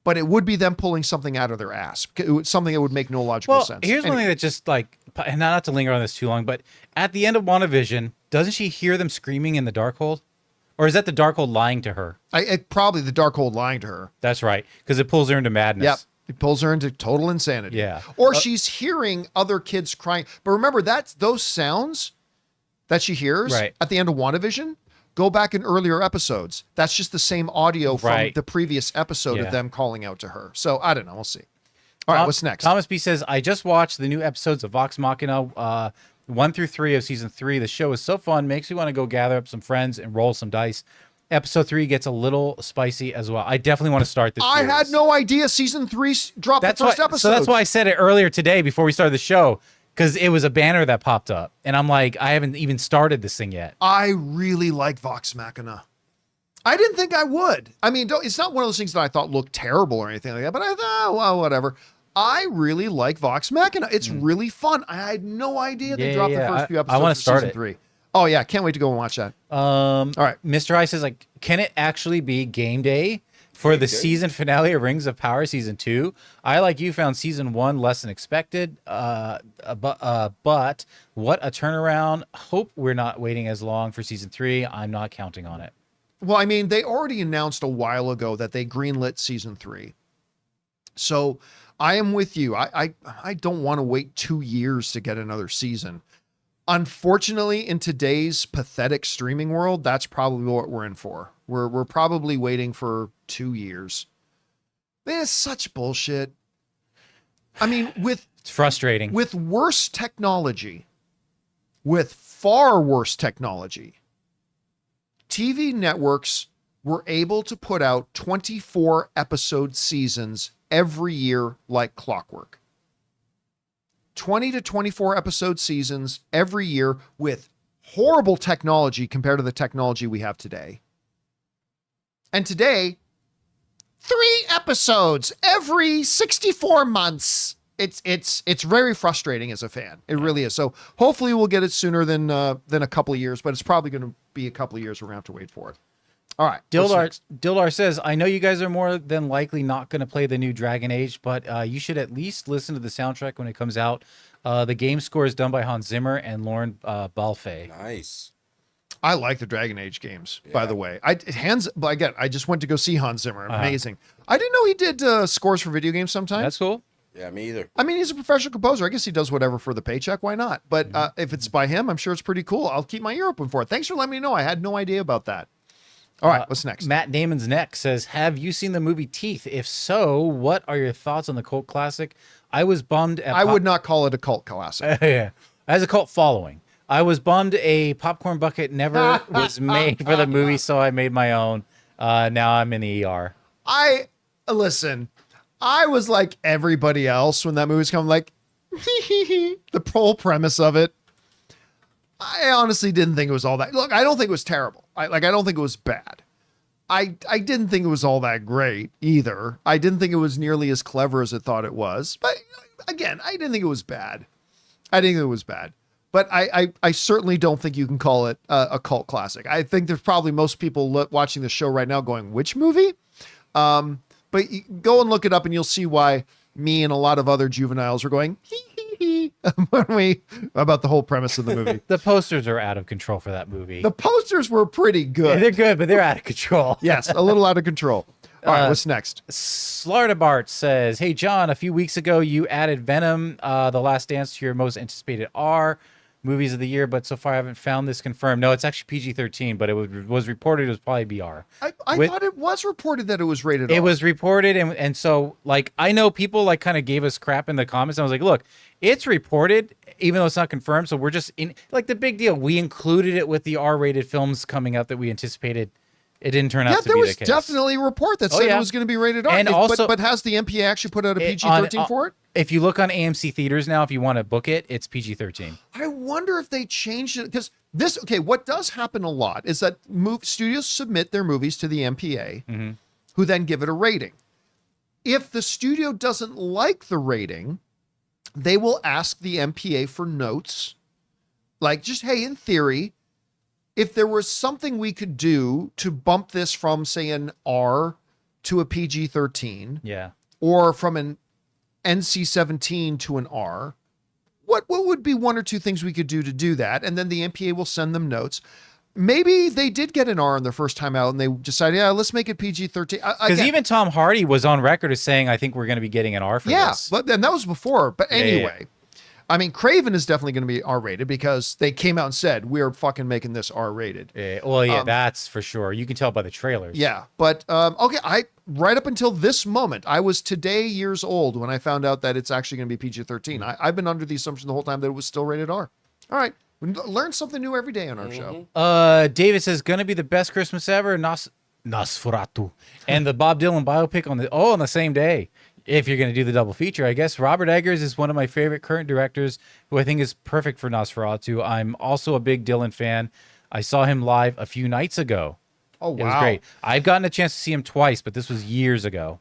But it would be them pulling something out of their ass. Something that would make no logical sense. Here's one thing that just like, and not to linger on this too long, but at the end of WandaVision, doesn't she hear them screaming in the Darkhold? Or is that the Darkhold lying to her? Probably the Darkhold lying to her. That's right, because it pulls her into madness. Yep. It pulls her into total insanity. Yeah. Or she's hearing other kids crying. But remember, those sounds that she hears at the end of WandaVision, go back in earlier episodes. That's just the same audio from the previous episode of them calling out to her. So I don't know. We'll see. All right, what's next? Thomas B says, I just watched the new episodes of Vox Machina 1 through 3 of season 3. The show is so fun. Makes me want to go gather up some friends and roll some dice. Episode 3 gets a little spicy as well. I definitely want to start this. I had no idea season 3 dropped the first episode. So that's why I said it earlier today before we started the show, because it was a banner that popped up. And I'm like, I haven't even started this thing yet. I really like Vox Machina. I didn't think I would. I mean, it's not one of those things that I thought looked terrible or anything like that, but I thought, well, whatever. I really like Vox Machina. It's really fun. I had no idea they dropped the first few episodes I want of to start season it. 3. Oh, yeah. Can't wait to go and watch that. All right. Mr. I says, like, can it actually be game day for the season finale of Rings of Power season 2? I, like you, found season 1 less than expected. But what a turnaround. Hope we're not waiting as long for season 3. I'm not counting on it. Well, I mean, they already announced a while ago that they greenlit season 3. So I am with you. I don't want to wait 2 years to get another season. Unfortunately, in today's pathetic streaming world, that's probably what we're in for. We're probably waiting for 2 years. It's such bullshit. I mean, It's frustrating. with worse technology, with far worse technology, TV networks were able to put out 24 episode seasons every year like clockwork. 20 to 24 episode seasons every year with horrible technology compared to the technology we have today. And today, 3 episodes every 64 months. It's very frustrating as a fan. It really is. So hopefully we'll get it sooner than a couple of years, but it's probably going to be a couple of years. We're going to have to wait for it. All right. what's next? Dildar says, I know you guys are more than likely not going to play the new Dragon Age, but you should at least listen to the soundtrack when it comes out. The game score is done by Hans Zimmer and Lauren Balfe. Nice. I like the Dragon Age games, by the way. I just went to go see Hans Zimmer. Amazing. I didn't know he did scores for video games sometimes. That's cool. Yeah, me either. I mean, he's a professional composer. I guess he does whatever for the paycheck. Why not? But if it's by him, I'm sure it's pretty cool. I'll keep my ear open for it. Thanks for letting me know. I had no idea about that. All right, what's next? Matt Damon's neck says, have you seen the movie Teeth? If so, what are your thoughts on the cult classic? I was bummed at... I would not call it a cult classic. Yeah. As a cult following. I was bummed a popcorn bucket never was made for the movie, so I made my own. Now I'm in the ER. Listen, I was like everybody else when that movie's coming, like, the whole premise of it. I honestly didn't think it was all that. Look, I don't think it was terrible. I don't think it was bad. I didn't think it was all that great either. I didn't think it was nearly as clever as it thought it was. But again, I didn't think it was bad. But I certainly don't think you can call it a cult classic. I think there's probably most people watching the show right now going, which movie? But go and look it up and you'll see why me and a lot of other juveniles are going, about the whole premise of the movie. The posters are out of control for that movie. The posters were pretty good. Yeah, they're good, but they're out of control. Yes, a little out of control. All right, what's next? Slardabart says, hey, John, a few weeks ago, you added Venom, The Last Dance to your most anticipated R movies of the year, but so far I haven't found this confirmed. No, it's actually PG-13, but it was reported it was probably BR. I thought it was reported that it was rated R. It was reported, and so, like, I know people, like, kind of gave us crap in the comments. I was like, look, it's reported, even though it's not confirmed, so we're just in, like, the big deal. We included it with the R-rated films coming out that we anticipated. It didn't turn out to be the case. Yeah, there was definitely a report that said it was going to be rated R. And also, but has the MPA actually put out a PG-13 for it? If you look on AMC theaters now, if you want to book it, it's PG-13. I wonder if they changed it because what does happen a lot is that studios submit their movies to the MPA, who then give it a rating. If the studio doesn't like the rating, they will ask the MPA for notes, like just, hey, in theory, if there was something we could do to bump this from, say, an R to a PG-13, or from an NC-17 to an R, what would be one or two things we could do to do that? And then the MPA will send them notes. Maybe they did get an R on their first time out and they decided, let's make it PG-13. Because even Tom Hardy was on record as saying, I think we're going to be getting an R for this. Yeah, and that was before. But anyway, I mean, Craven is definitely going to be R-rated because they came out and said, we're fucking making this R-rated. That's for sure. You can tell by the trailers. Yeah, but right up until this moment, I was today years old when I found out that it's actually going to be PG-13. I've been under the assumption the whole time that it was still rated R. All right. We learn something new every day on our show. David says, going to be the best Christmas ever, Nosferatu. And the Bob Dylan biopic on the same day. If you're going to do the double feature, I guess. Robert Eggers is one of my favorite current directors who I think is perfect for Nosferatu. I'm also a big Dylan fan. I saw him live a few nights ago. Oh, wow. It was great. I've gotten a chance to see him twice, but this was years ago.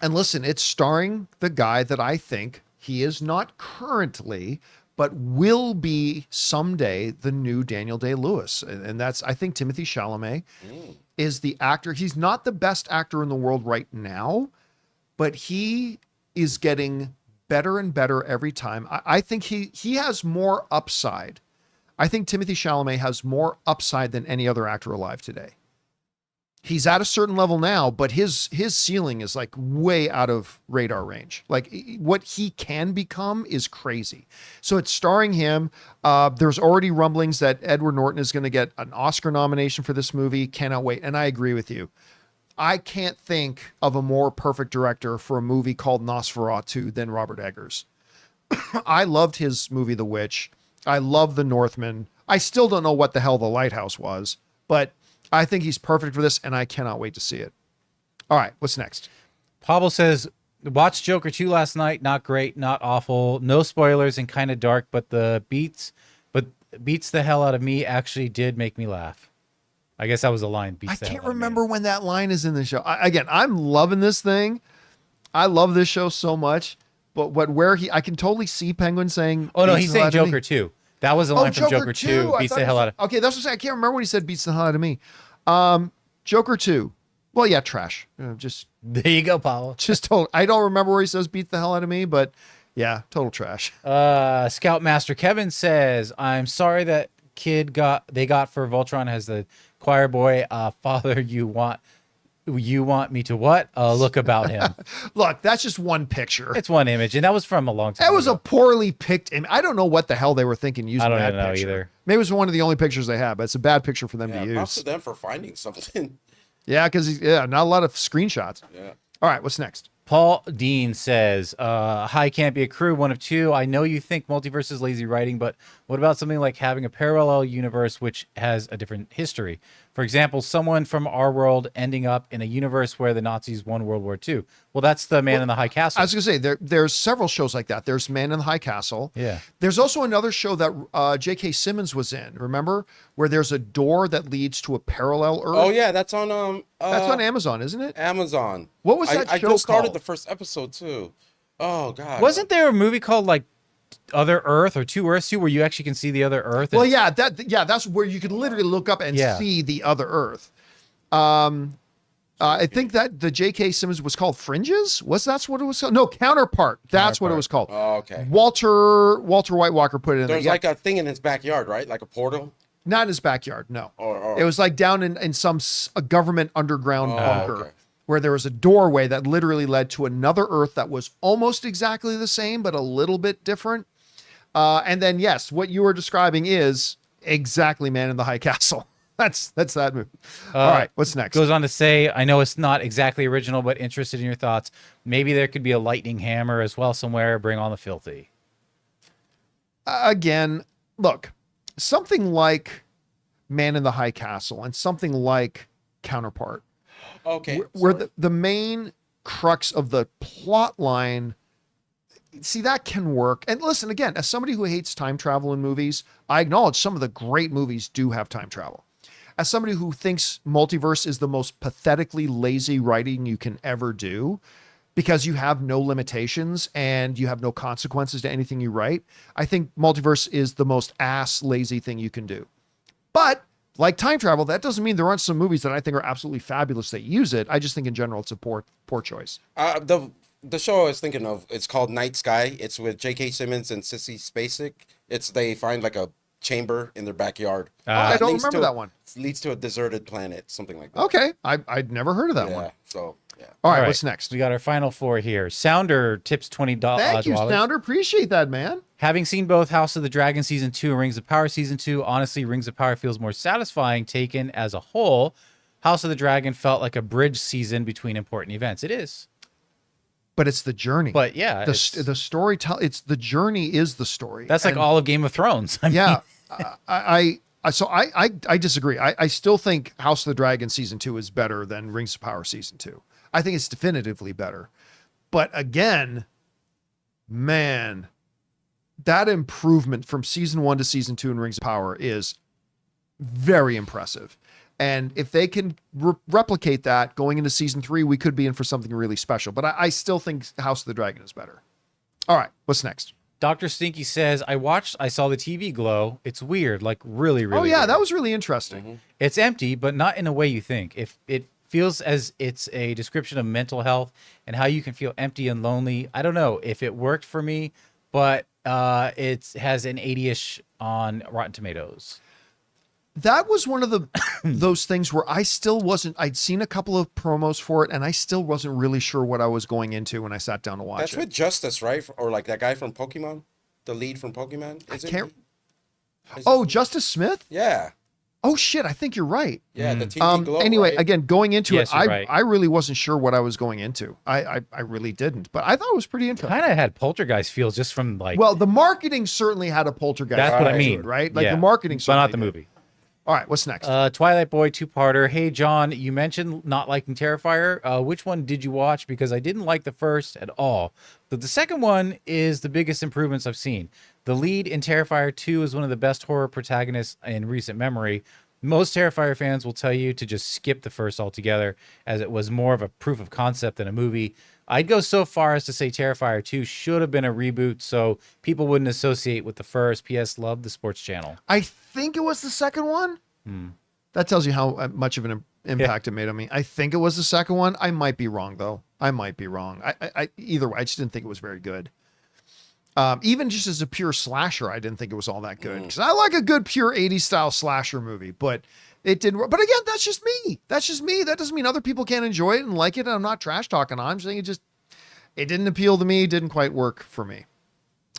And listen, it's starring the guy that I think he is not currently, but will be someday the new Daniel Day-Lewis. And that's, I think, Timothée Chalamet is the actor. He's not the best actor in the world right now, but he is getting better and better every time. I think he has more upside. I think Timothée Chalamet has more upside than any other actor alive today. He's at a certain level now, but his ceiling is like way out of radar range. Like what he can become is crazy. So it's starring him. There's already rumblings that Edward Norton is going to get an Oscar nomination for this movie. Cannot wait. And I agree with you. I can't think of a more perfect director for a movie called Nosferatu than Robert Eggers. I loved his movie, The Witch. I love The Northman. I still don't know what the hell The Lighthouse was, but I think he's perfect for this, and I cannot wait to see it. All right, what's next? Pablo says, watched Joker 2 last night. Not great, not awful. No spoilers and kind of dark, but beats the hell out of me actually did make me laugh. I guess that was a line. I can't remember when that line is in the show. Again, I'm loving this thing. I love this show so much. But I can totally see Penguin saying, oh, no, he's saying Joker 2. That was a line from Joker 2. Beats the hell out of. Okay, that's what I'm saying. I can't remember when he said beats the hell out of me. Joker 2. Well, yeah, trash. Just There you go, Paul. total. I don't remember where he says beat the hell out of me, but yeah, total trash. Scoutmaster Kevin says, I'm sorry that they got for Voltron as the choir boy. Father, you want me to what? Look about him. Look, that's just one picture. It's one image, and that was from a long time That was ago. a poorly picked image. I don't know what the hell they were thinking using I don't that even know picture. either. Maybe it was one of the only pictures they had, but it's a bad picture for them to Props use. to them for finding something. Yeah, because not a lot of screenshots. Yeah. All right, what's next? Paul Dean says, hi, Campea crew, one of two. I know you think multiverse is lazy writing, but what about something like having a parallel universe which has a different history? For example, someone from our world ending up in a universe where the Nazis won World War II. Well, that's the Man in the High Castle. I was going to say, there's several shows like that. There's Man in the High Castle. Yeah. There's also another show that J.K. Simmons was in, remember? Where there's a door that leads to a parallel Earth. Oh yeah, that's on That's on Amazon, isn't it? Amazon. What was that I show just started called? the first episode too. Oh god. Wasn't there a movie called like Other Earth or Two Earths too, where you actually can see the other Earth? Well, yeah, that's where you could literally look up and Yeah. see the other Earth. I think that the J.K. Simmons was called Fringes. That's what it was called? No, Counterpart. That's what it was called. Oh, okay. Walter White Walker put it in there. There's Yeah. like a thing in his backyard, right? Like a portal. Not in his backyard, no. Or It was like down in some a government underground bunker okay. where there was a doorway that literally led to another Earth that was almost exactly the same, but a little bit different. And then, yes, what you were describing is exactly Man in the High Castle. That's that movie. All right, what's next? Goes on to say, I know it's not exactly original, but interested in your thoughts. Maybe there could be a lightning hammer as well somewhere. Bring on the filthy. Again, look, something like Man in the High Castle and something like Counterpart, Okay. where sorry. the main crux of the plot line, see, that can work. And listen, again, as somebody who hates time travel in movies, I acknowledge some of the great movies do have time travel. As somebody who thinks multiverse is the most pathetically lazy writing you can ever do, because you have no limitations and you have no consequences to anything you write, I think multiverse is the most ass lazy thing you can do. But like time travel, that doesn't mean there aren't some movies that I think are absolutely fabulous that use it. I just think in general it's a poor choice. The show I was thinking of, it's called Night Sky. It's with J.K. Simmons and Sissy Spacek. They find like a chamber in their backyard. I That don't leads remember to- that one. Leads to a deserted planet, something like that. Okay, I'd never heard of that Yeah. one. So yeah. All right, what's next? We got our final four here. Sounder tips $20. Thank you, Sounder. Appreciate that, man. Having seen both House of the Dragon Season 2 and Rings of Power Season 2, honestly, Rings of Power feels more satisfying taken as a whole. House of the Dragon felt like a bridge season between important events. It is. But it's the journey. But yeah, the story it's the journey is the story. that's like And all of Game of Thrones. I mean, yeah. I disagree. I still think House of the Dragon Season 2 is better than Rings of Power Season 2. I think it's definitively better. But again, man, that improvement from Season 1 to Season 2 in Rings of Power is very impressive. And if they can replicate that going into Season 3, we could be in for something really special. But I still think House of the Dragon is better. All right, what's next? Dr. Stinky says, I saw the TV glow. It's weird, like really, really Oh, yeah, weird. that was really interesting. It's empty, but not in a way you think. If it feels as it's a description of mental health and how you can feel empty and lonely. I don't know if it worked for me, but it has an 80-ish on Rotten Tomatoes. That was one of the those things where I still wasn't. I'd seen a couple of promos for it, and I still wasn't really sure what I was going into when I sat down to watch That's it. with Justice, right? Or like that guy from Pokemon, the lead from Pokemon. Is can't- Is Oh, it? Justice Smith? Yeah, Oh shit! I think you're right. yeah. The TV glow. Anyway, right? again, going into Yes, it, you're right. I really wasn't sure what I was going into. I really didn't, but I thought it was pretty interesting. Kind of had Poltergeist feels just from like. Well, the marketing certainly had a poltergeist. that's what I to mean, it, right? Like Yeah, the marketing, but not the certainly did. movie. All right, what's next? Twilight Boy two-parter. Hey John, you mentioned not liking Terrifier. Which one did you watch? Because I didn't like the first at all. But the second one is the biggest improvements I've seen. The lead in Terrifier 2 is one of the best horror protagonists in recent memory. Most Terrifier fans will tell you to just skip the first altogether, as it was more of a proof of concept than a movie. I'd go so far as to say Terrifier 2 should have been a reboot so people wouldn't associate with the first. P.S. Love the sports channel. I think it was the second one. That tells you how much of an impact it made on me. I think it was the second one. I might be wrong though. I might be wrong. I either way, I just didn't think it was very good. Even just as a pure slasher, I didn't think it was all that good because I like a good pure 80s style slasher movie, but it didn't. But again, that's just me. That's just me. That doesn't mean other people can't enjoy it and like it. And I'm not trash talking. I'm saying it didn't appeal to me. It didn't quite work for me.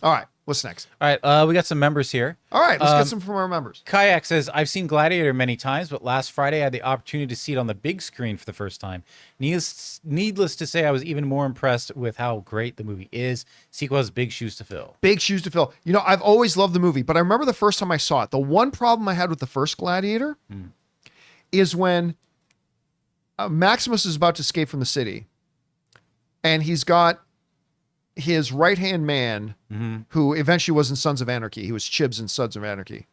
All right. What's next? All right, we got some members here. All right, let's get some from our members. Kayak says, I've seen Gladiator many times, but last Friday I had the opportunity to see it on the big screen for the first time. Needless to say, I was even more impressed with how great the movie is. Sequel has big shoes to fill. Big shoes to fill. You know, I've always loved the movie, but I remember the first time I saw it. The one problem I had with the first Gladiator is when Maximus is about to escape from the city, and he's got his right-hand man, who eventually was in Sons of Anarchy. He was Chibs in Sons of Anarchy.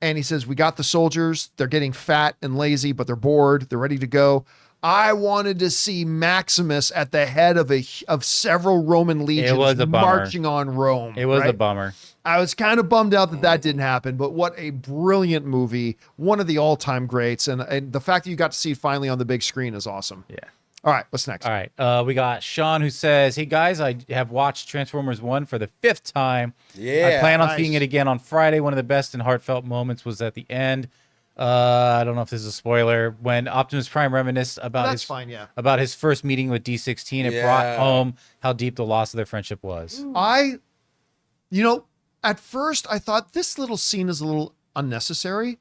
And he says, we got the soldiers. They're getting fat and lazy, but they're bored. They're ready to go. I wanted to see Maximus at the head of several Roman legions marching on Rome. It was right? a bummer. I was kind of bummed out that didn't happen, but what a brilliant movie. One of the all-time greats. And the fact that you got to see it finally on the big screen is awesome. Yeah. All right, what's next? All right, we got Sean who says, hey guys, I have watched Transformers 1 for the 5th time. Yeah, I plan on nice. seeing it again on Friday. One of the best and heartfelt moments was at the end. I don't know if this is a spoiler. When Optimus Prime reminisced about about his first meeting with D16, it brought home how deep the loss of their friendship was. At first I thought this little scene is a little unnecessary,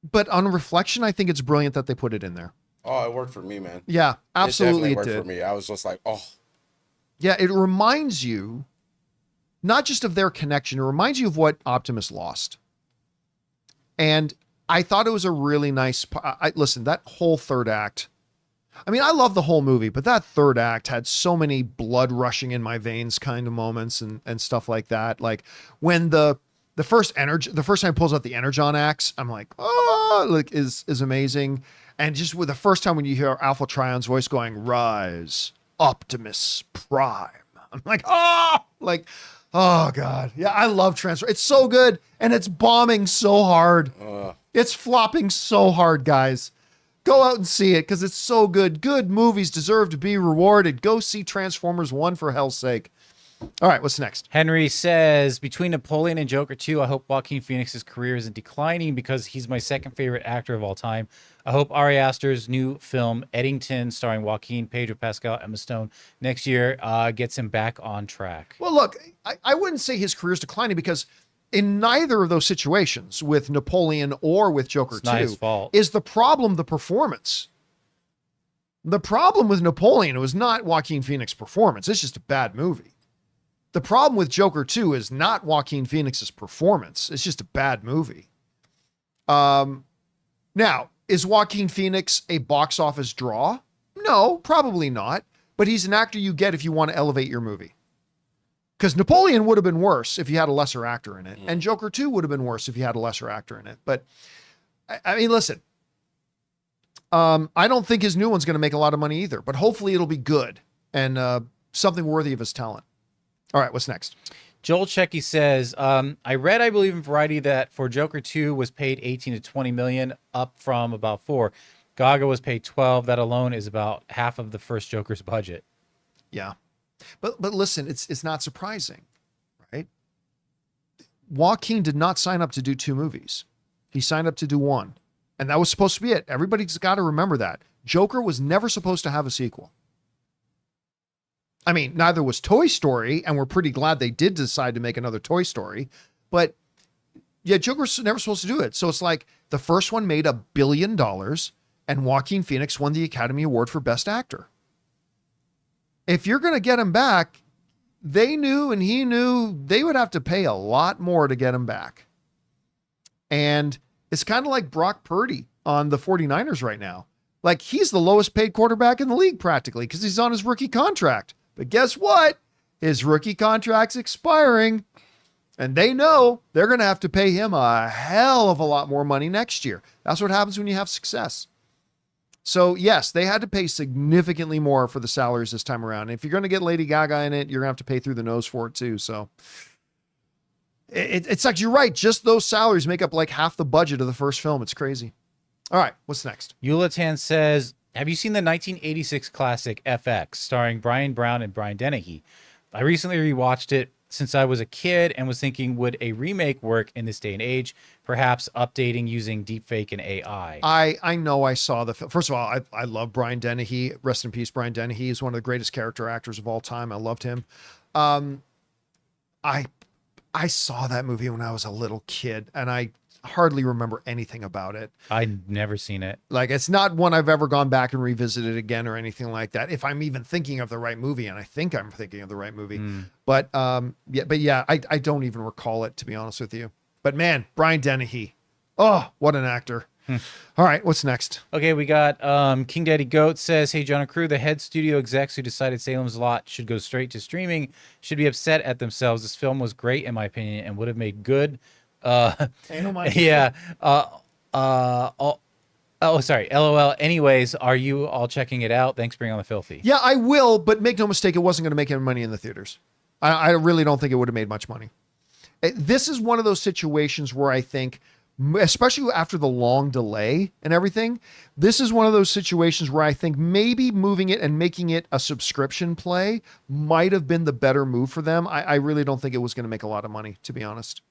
but on reflection, I think it's brilliant that they put it in there. Oh, it worked for me, man. Yeah, absolutely. It definitely worked for me. I was just like, oh. Yeah, it reminds you not just of their connection, it reminds you of what Optimus lost. And I thought it was a really nice, listen, that whole third act, I mean, I love the whole movie, but that third act had so many blood rushing in my veins kind of moments and stuff like that. Like when the first time he pulls out the Energon axe, I'm like, oh, like is amazing. And just with the first time when you hear Alpha Trion's voice going, rise, Optimus Prime. I'm like, oh God. Yeah, I love Transfer. It's so good. And it's bombing so hard. It's flopping so hard, guys. Go out and see it because it's so good. Good movies deserve to be rewarded. Go see Transformers 1 for hell's sake. All right, what's next? Henry says, between Napoleon and Joker 2, I hope Joaquin Phoenix's career isn't declining because he's my second favorite actor of all time. I hope Ari Aster's new film, Eddington, starring Joaquin, Pedro Pascal, Emma Stone, next year gets him back on track. Well, look, I wouldn't say his career's declining because in neither of those situations, with Napoleon or with Joker 2, is the problem the performance. The problem with Napoleon was not Joaquin Phoenix's performance. It's just a bad movie. The problem with Joker 2 is not Joaquin Phoenix's performance. It's just a bad movie. Now, is Joaquin Phoenix a box office draw? No, probably not. But he's an actor you get if you want to elevate your movie. Because Napoleon would have been worse if you had a lesser actor in it. And Joker 2 would have been worse if you had a lesser actor in it. But, I mean, listen. I don't think his new one's going to make a lot of money either. But hopefully it'll be good and something worthy of his talent. All right, what's next? Joel Checky says, I read, I believe in Variety, that for Joker 2 was paid 18 to 20 million, up from about 4. Gaga was paid 12. That alone is about half of the first Joker's budget. Yeah. But listen, it's not surprising, right? Joaquin did not sign up to do 2 movies. He signed up to do 1. And that was supposed to be it. Everybody's got to remember that. Joker was never supposed to have a sequel. I mean, neither was Toy Story, and we're pretty glad they did decide to make another Toy Story. But yeah, Joker's never supposed to do it. So it's like the first one made $1 billion, and Joaquin Phoenix won the Academy Award for Best Actor. If you're going to get him back, they knew and he knew they would have to pay a lot more to get him back. And it's kind of like Brock Purdy on the 49ers right now. Like, he's the lowest paid quarterback in the league practically because he's on his rookie contract. But guess what? His rookie contract's expiring, and they know they're going to have to pay him a hell of a lot more money next year. That's what happens when you have success. So, yes, they had to pay significantly more for the salaries this time around. And if you're going to get Lady Gaga in it, you're going to have to pay through the nose for it, too. So, it's like, you're right. Just those salaries make up like half the budget of the first film. It's crazy. All right, what's next? Yulatan says, have you seen the 1986 classic FX starring Brian Brown and Brian Dennehy? I recently rewatched it since I was a kid and was thinking, would a remake work in this day and age? Perhaps updating using deepfake and AI. I know I saw the film. First of all, I love Brian Dennehy. Rest in peace, Brian Dennehy. He's one of the greatest character actors of all time. I loved him. I saw that movie when I was a little kid, and I hardly remember anything about it. I'd never seen it. Like, it's not one I've ever gone back and revisited again or anything like that. If I'm even thinking of the right movie, and I think I'm thinking of the right movie, but yeah, I don't even recall it, to be honest with you. But man, Brian Dennehy, oh, what an actor! All right, what's next? Okay, we got King Daddy Goat says, hey, John and crew, the head studio execs who decided Salem's Lot should go straight to streaming should be upset at themselves. This film was great, in my opinion, and would have made good. Yeah. Sorry. LOL. Anyways, are you all checking it out? Thanks for bringing on the filthy. Yeah, I will, but make no mistake, it wasn't going to make any money in the theaters. I really don't think it would have made much money. This is one of those situations where I think, especially after the long delay and everything, this is one of those situations where I think maybe moving it and making it a subscription play might have been the better move for them. I really don't think it was going to make a lot of money, to be honest.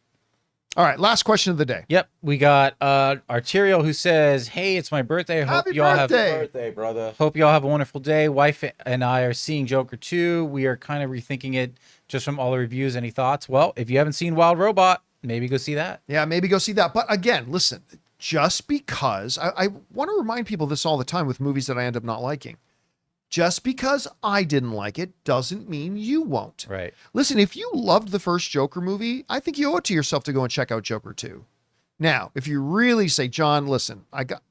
All right, last question of the day. Yep, we got Arterial who says, hey, it's my birthday. Happy birthday, brother. Hope y'all have a wonderful day. Wife and I are seeing Joker 2. We are kind of rethinking it just from all the reviews. Any thoughts? Well, if you haven't seen Wild Robot, maybe go see that. Yeah, maybe go see that. But again, listen, just because I want to remind people this all the time with movies that I end up not liking. Just because I didn't like it doesn't mean you won't. Right. Listen, if you loved the first Joker movie, I think you owe it to yourself to go and check out Joker 2. Now, if you really say, John, listen, I got,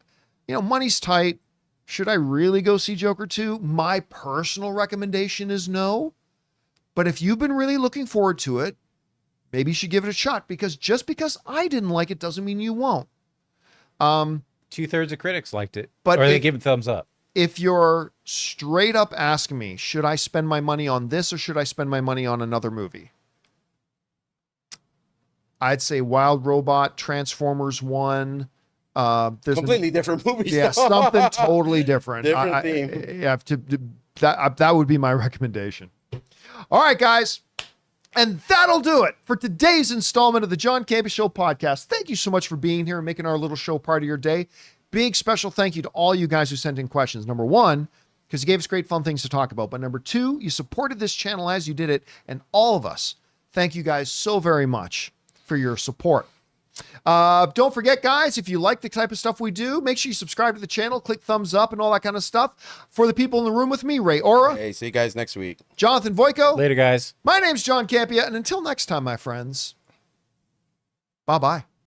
money's tight. Should I really go see Joker 2? My personal recommendation is no. But if you've been really looking forward to it, maybe you should give it a shot, because just because I didn't like it doesn't mean you won't. 2/3 of critics liked it, But or they give it thumbs up. If you're straight up asking me, should I spend my money on this or should I spend my money on another movie? I'd say Wild Robot, Transformers 1. There's Completely different movies. Yeah, something totally different. Different theme. Yeah, that would be my recommendation. All right, guys. And that'll do it for today's installment of the John Campea Show podcast. Thank you so much for being here and making our little show part of your day. Big special thank you to all you guys who sent in questions. Number one, because you gave us great fun things to talk about. But number two, you supported this channel as you did it. And all of us, thank you guys so very much for your support. Don't forget, guys, if you like the type of stuff we do, make sure you subscribe to the channel, click thumbs up and all that kind of stuff. For the people in the room with me, Ray Ora. Hey, see you guys next week. Jonathan Voiko. Later, guys. My name's John Campea. And until next time, my friends, bye-bye.